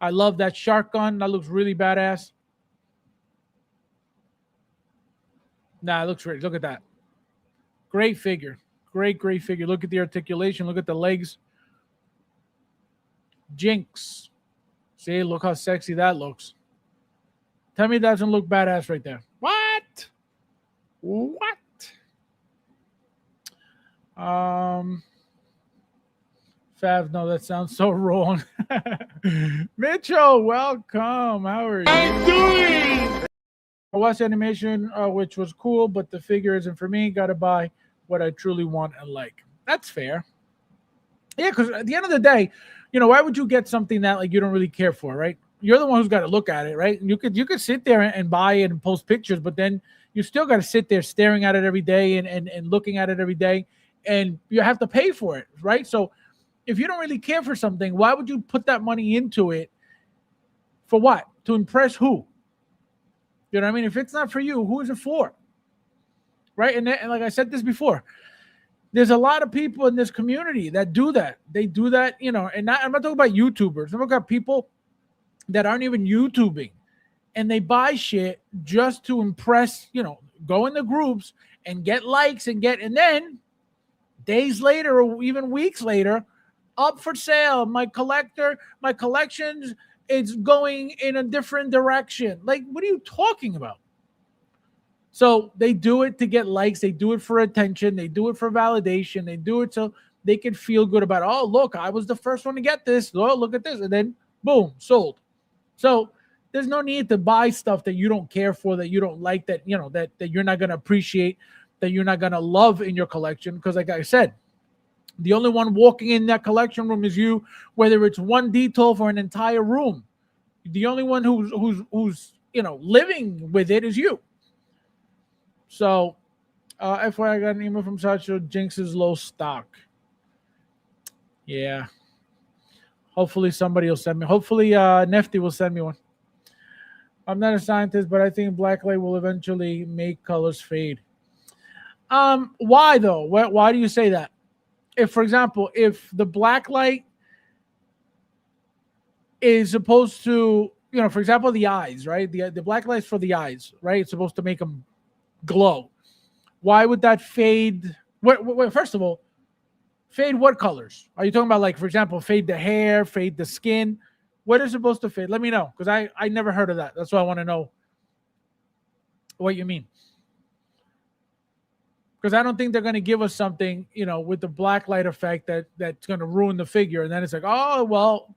[SPEAKER 1] I love that shark gun. That looks really badass. Nah, it looks great. Look at that. Great figure. Great figure. Look at the articulation. Look at the legs. Jinx. See, look how sexy that looks. Tell me it doesn't look badass right there. What? What? Fav, no, that sounds so wrong. Mitchell, welcome. How are you doing? I watched the animation, which was cool, but the figure isn't for me. Gotta buy what I truly want and like. That's fair. Yeah, because at the end of the day, why would you get something that like you don't really care for, right? You're the one who's got to look at it, right? You could sit there and buy it and post pictures, but then you still got to sit there staring at it every day and looking at it every day, and you have to pay for it, right? So if you don't really care for something, why would you put that money into it? For what? To impress who? You know what I mean? If it's not for you, who is it for? Right? And like I said this before, there's a lot of people in this community that do that. They do that, and I'm not talking about YouTubers. I'm talking about people that aren't even YouTubing, and they buy shit just to impress, go in the groups and get likes and then days later or even weeks later, up for sale. My collections is going in a different direction. Like, what are you talking about? So they do it to get likes. They do it for attention. They do it for validation. They do it so they can feel good about, oh, look, I was the first one to get this. Oh, look at this. And then, boom, sold. So there's no need to buy stuff that you don't care for, that you don't like, that, that you're not going to appreciate, that you're not going to love in your collection. Because like I said, the only one walking in that collection room is you, whether it's one detail for an entire room. The only one who's living with it is you. So, FYI, I got an email from Sacho. Jinx is low stock. Yeah. Hopefully somebody will send me. Hopefully Nefty will send me one. I'm not a scientist, but I think black light will eventually make colors fade. Why though? Why do you say that? If, for example, if the black light is supposed to, for example, the eyes, right? The black light's for the eyes, right? It's supposed to make them glow. Why would that fade? Wait, first of all, fade what colors? Are you talking about, like, for example, fade the hair, fade the skin? What is supposed to fade? Let me know, because I never heard of that. That's why I want to know what you mean. Because I don't think they're going to give us something, with the black light effect that's going to ruin the figure. And then it's like, oh, well,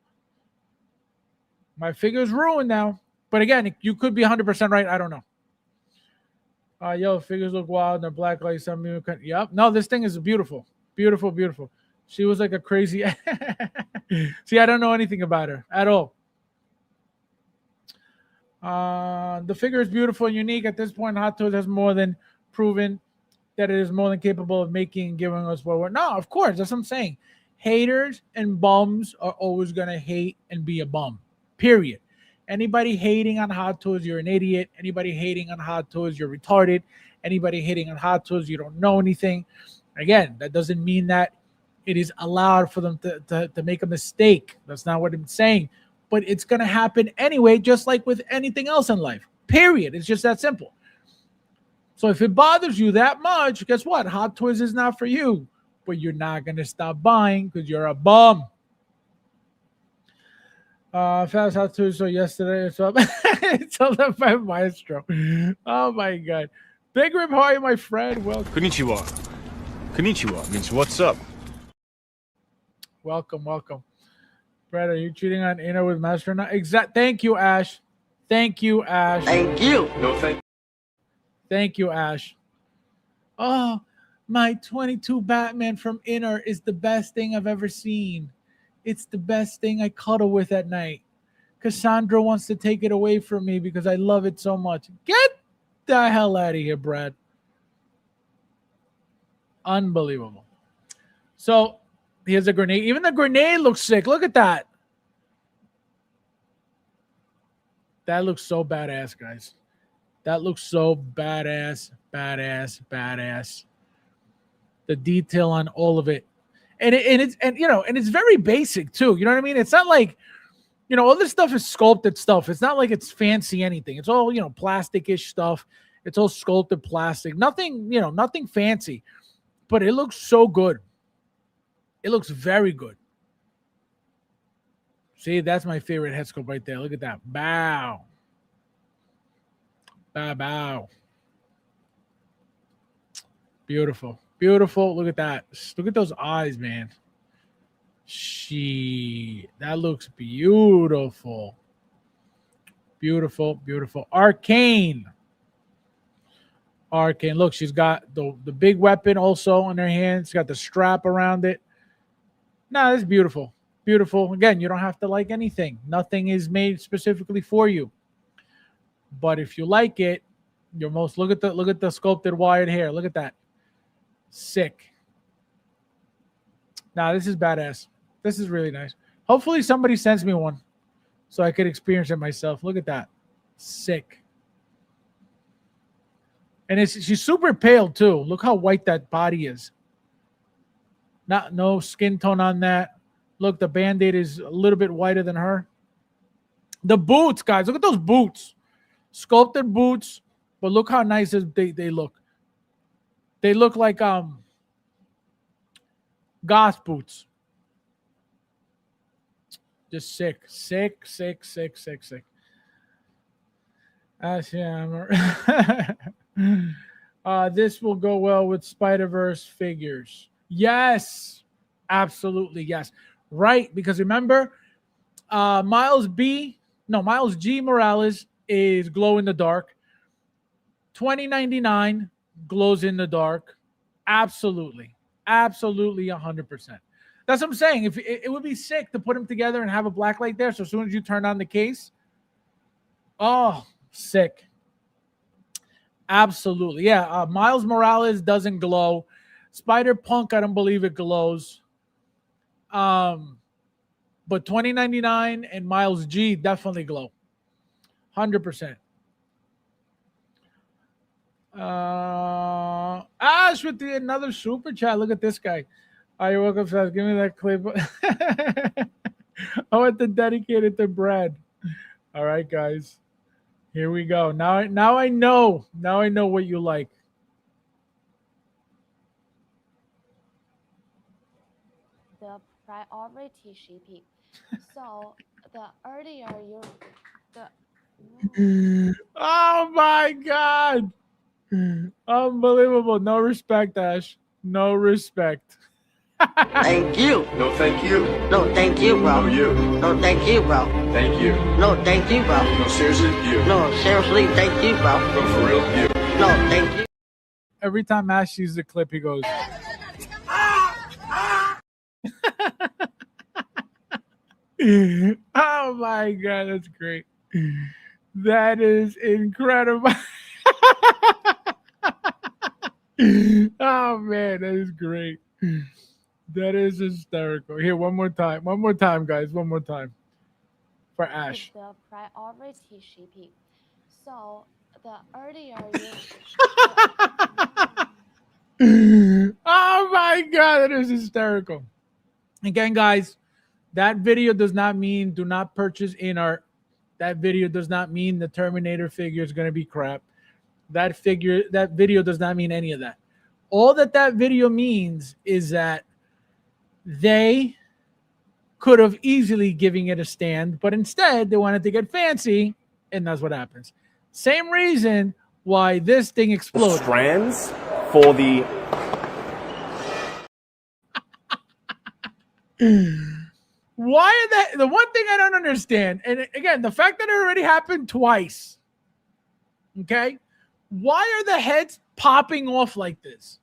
[SPEAKER 1] my figure's ruined now. But again, you could be 100% right. I don't know. Yo, figures look wild. They're black light. Yep. No, this thing is beautiful. Beautiful, beautiful. She was like a crazy. See, I don't know anything about her at all. The figure is beautiful and unique. At this point, Hot Toys has more than proven that it is more than capable of making and giving us what we're. No, of course. That's what I'm saying. Haters and bums are always going to hate and be a bum. Period. Anybody hating on Hot Toys, you're an idiot. Anybody hating on Hot Toys, you're retarded. Anybody hating on Hot Toys, you don't know anything. Again, that doesn't mean that it is allowed for them to make a mistake. That's not what I'm saying. But it's going to happen anyway, just like with anything else in life. Period. It's just that simple. So if it bothers you that much, guess what? Hot Toys is not for you. But you're not going to stop buying because you're a bum. Fast Hot Toys so yesterday. So it's all about Maestro. Oh my God. Big Rip, how are you, my friend? Welcome.
[SPEAKER 3] Konnichiwa. Konnichiwa means what's up.
[SPEAKER 1] Welcome. Brad, are you cheating on Ina with Master now? Thank you, Ash. Thank you, Ash.
[SPEAKER 4] Thank you.
[SPEAKER 5] No, thank
[SPEAKER 1] Thank you, Ash. Oh, my 22 Batman from Inner is the best thing I've ever seen. It's the best thing I cuddle with at night. Cassandra wants to take it away from me because I love it so much. Get the hell out of here, Brad. Unbelievable. So here's a grenade. Even the grenade looks sick. Look at that. That looks so badass, guys. That looks so badass. The detail on all of it. And it's very basic too. You know what I mean? It's not like, all this stuff is sculpted stuff. It's not like it's fancy anything. It's all, plastic-ish stuff. It's all sculpted plastic. Nothing, nothing fancy. But it looks so good. It looks very good. See, that's my favorite head sculpt right there. Look at that. Bow. Bow, bow. Beautiful. Beautiful. Look at that. Look at those eyes, man. That looks beautiful. Beautiful, beautiful. Arcane. Arcane. Look, she's got the big weapon also in her hand. She's got the strap around it. No, that's beautiful. Beautiful. Again, you don't have to like anything. Nothing is made specifically for you. But if you like it, look at the sculpted wired hair. Look at that. Sick. Nah, this is badass. This is really nice. Hopefully somebody sends me one so I could experience it myself. Look at that. Sick. And she's super pale too. Look how white that body is. No skin tone on that. Look, the Band-Aid is a little bit whiter than her. The boots, guys. Look at those boots. Sculpted boots. But look how nice they look. They look like goth boots. Just sick. Sick. This will go well with Spider-Verse figures. Yes. Absolutely, yes. Right, because remember, Miles G. Morales is glow in the dark. 2099 glows in the dark. Absolutely. Absolutely 100%. That's what I'm saying. If it would be sick to put them together and have a black light there. So as soon as you turn on the case, oh, sick. Absolutely. Yeah. Miles Morales doesn't glow. Spider-Punk, I don't believe it glows. But 2099 and Miles G definitely glow. 100%. Ash with another super chat. Look at this guy. You're welcome, Fabs. Give me that clip. I want to dedicate it to Brad. All right, guys. Here we go. Now I know. Now I know what you like.
[SPEAKER 7] The priority shipping. So the earlier
[SPEAKER 1] Oh my God. Unbelievable. No respect, Ash. No respect.
[SPEAKER 4] Thank you.
[SPEAKER 5] No, thank you.
[SPEAKER 4] No, thank you, bro.
[SPEAKER 5] No, you.
[SPEAKER 4] No, thank you, bro.
[SPEAKER 5] Thank you.
[SPEAKER 4] No, thank you, bro.
[SPEAKER 5] No, seriously, you.
[SPEAKER 4] No, seriously, thank you, bro.
[SPEAKER 5] No, for real, you.
[SPEAKER 4] No, thank you.
[SPEAKER 1] Every time Ash sees the clip, he goes. Oh my God, that's great. That is incredible. Oh man, that is great. That is hysterical. Here, one more time. One more time, guys. One more time. For Ash.
[SPEAKER 7] the priority shipping. So the earlier
[SPEAKER 1] Oh my God, that is hysterical. Again, guys, that video does not mean do not purchase in art. That video does not mean the Terminator figure is going to be crap. That video does not mean any of that. All that video means is that they could have easily given it a stand, but instead they wanted to get fancy, and that's what happens. Same reason why this thing exploded.
[SPEAKER 8] Strands for the
[SPEAKER 1] Why are that? The one thing I don't understand, and again, the fact that it already happened twice. Okay, why are the heads popping off like this?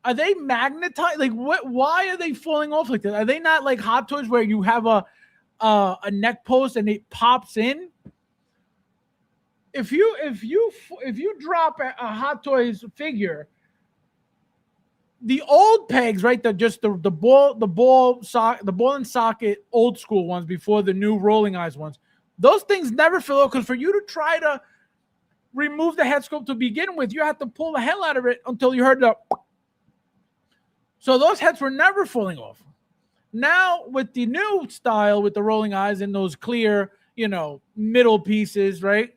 [SPEAKER 1] Are they magnetized? Like what? Why are they falling off like this? Are they not like Hot Toys where you have a neck post and it pops in? If you drop a Hot Toys figure, the old pegs, right? The ball and socket old school ones before the new rolling eyes ones. Those things never fill out because for you to try to remove the head sculpt to begin with, you have to pull the hell out of it until you heard the. So those heads were never falling off. Now with the new style, with the rolling eyes and those clear, middle pieces, right,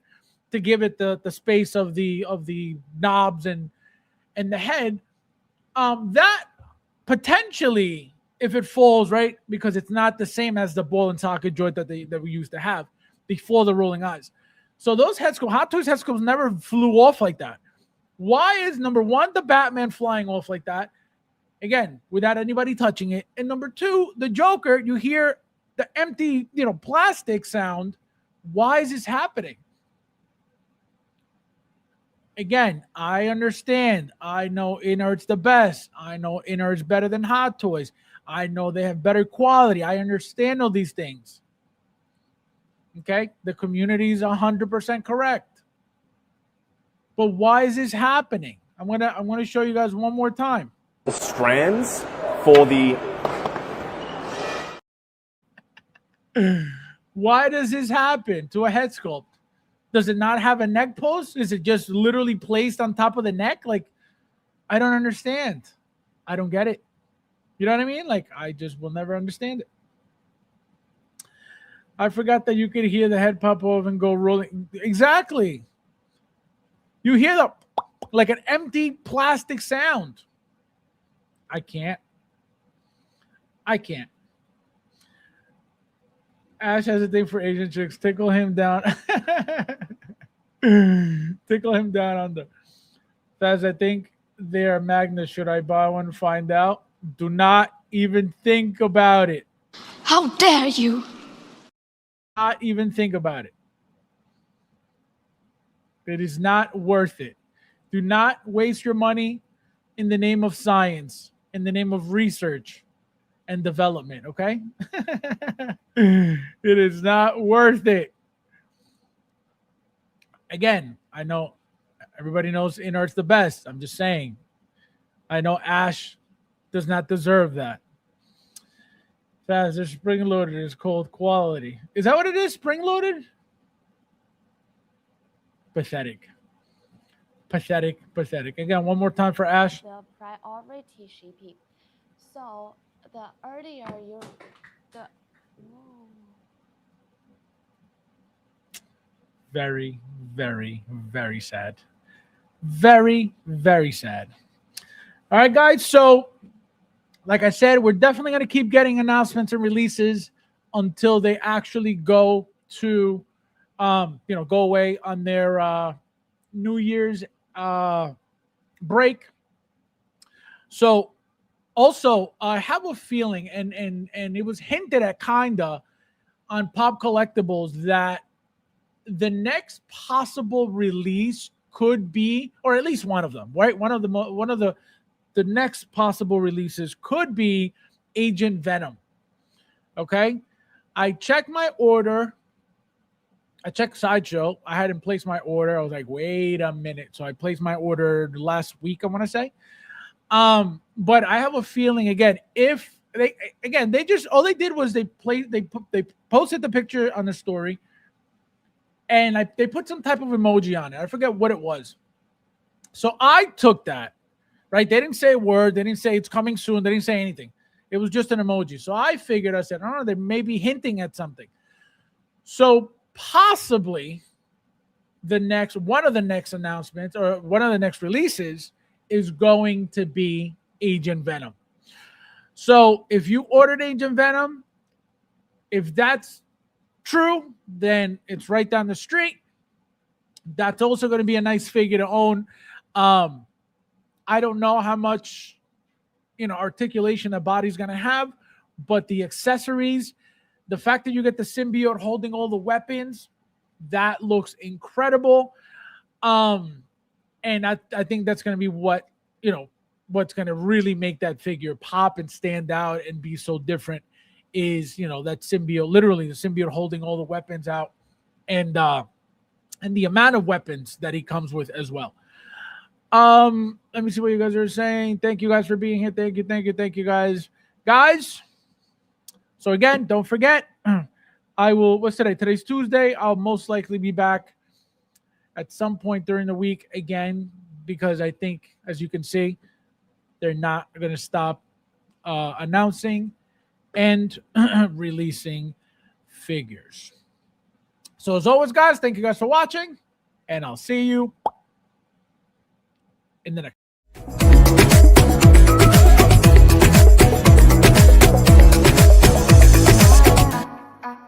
[SPEAKER 1] to give it the space of the knobs and the head. That potentially, if it falls, right, because it's not the same as the ball and socket joint that we used to have before the rolling eyes. So those head sculpts, Hot Toys head sculpts never flew off like that. Why is number one, the Batman flying off like that? Again, without anybody touching it. And number two, the Joker, you hear the empty, plastic sound. Why is this happening? Again, I understand. I know Inert's the best. I know Inert's better than Hot Toys. I know they have better quality. I understand all these things. Okay? The community is 100% correct. But why is this happening? I'm gonna show you guys one more time.
[SPEAKER 8] The strands for the...
[SPEAKER 1] Why does this happen to a head sculpt? Does it not have a neck post? Is it just literally placed on top of the neck? Like, I don't understand. I don't get it. You know what I mean? Like, I just will never understand it. I forgot that you could hear the head pop off and go rolling. Exactly. You hear the like an empty plastic sound. I can't. Ash has a thing for Asian chicks. Tickle him down. Tickle him down on the. Faz, I think they are magnets. Should I buy one? Find out. Do not even think about it.
[SPEAKER 6] How dare you?
[SPEAKER 1] Not even think about it. It is not worth it. Do not waste your money in the name of science, in the name of research and development, okay? It is not worth it. Again, I know everybody knows Inert's the best. I'm just saying. I know Ash does not deserve that. Fast, they're spring loaded. It's called quality. Is that what it is? Spring loaded? Pathetic. Again, one more time for Ash.
[SPEAKER 7] The priority shipping. So the earlier you,
[SPEAKER 1] Very, very, very sad. Very, very sad. All right, guys. So, like I said, we're definitely going to keep getting announcements and releases until they actually go to, go away on their New Year's break. So, also, I have a feeling, and it was hinted at kinda on Pop Collectibles that the next possible release could be, or at least one of them, right? One of the next possible releases could be Agent Venom. Okay, I checked my order. I checked Sideshow. I hadn't placed my order. I was like, wait a minute. So I placed my order last week, I want to say. But I have a feeling again, if they just all they did was they posted the picture on the story, and they put some type of emoji on it. I forget what it was. So I took that, right? They didn't say a word. They didn't say it's coming soon. They didn't say anything. It was just an emoji. So I figured, I said, they may be hinting at something. So possibly one of the next announcements or one of the next releases is going to be Agent Venom. So if you ordered Agent Venom, if that's true, then it's right down the street. That's also going to be a nice figure to own. I don't know how much articulation the body's going to have, but the accessories, the fact that you get the symbiote holding all the weapons, that looks incredible. And I think that's going to be what's going to really make that figure pop and stand out and be so different is, that symbiote, literally the symbiote holding all the weapons out, and the amount of weapons that he comes with as well. Let me see what you guys are saying. Thank you guys for being here. Thank you guys. So again, don't forget, I will, what's today? Today's Tuesday. I'll most likely be back at some point during the week again, because I think, as you can see, they're not going to stop announcing and releasing figures. So as always, guys, thank you guys for watching, and I'll see you in the next.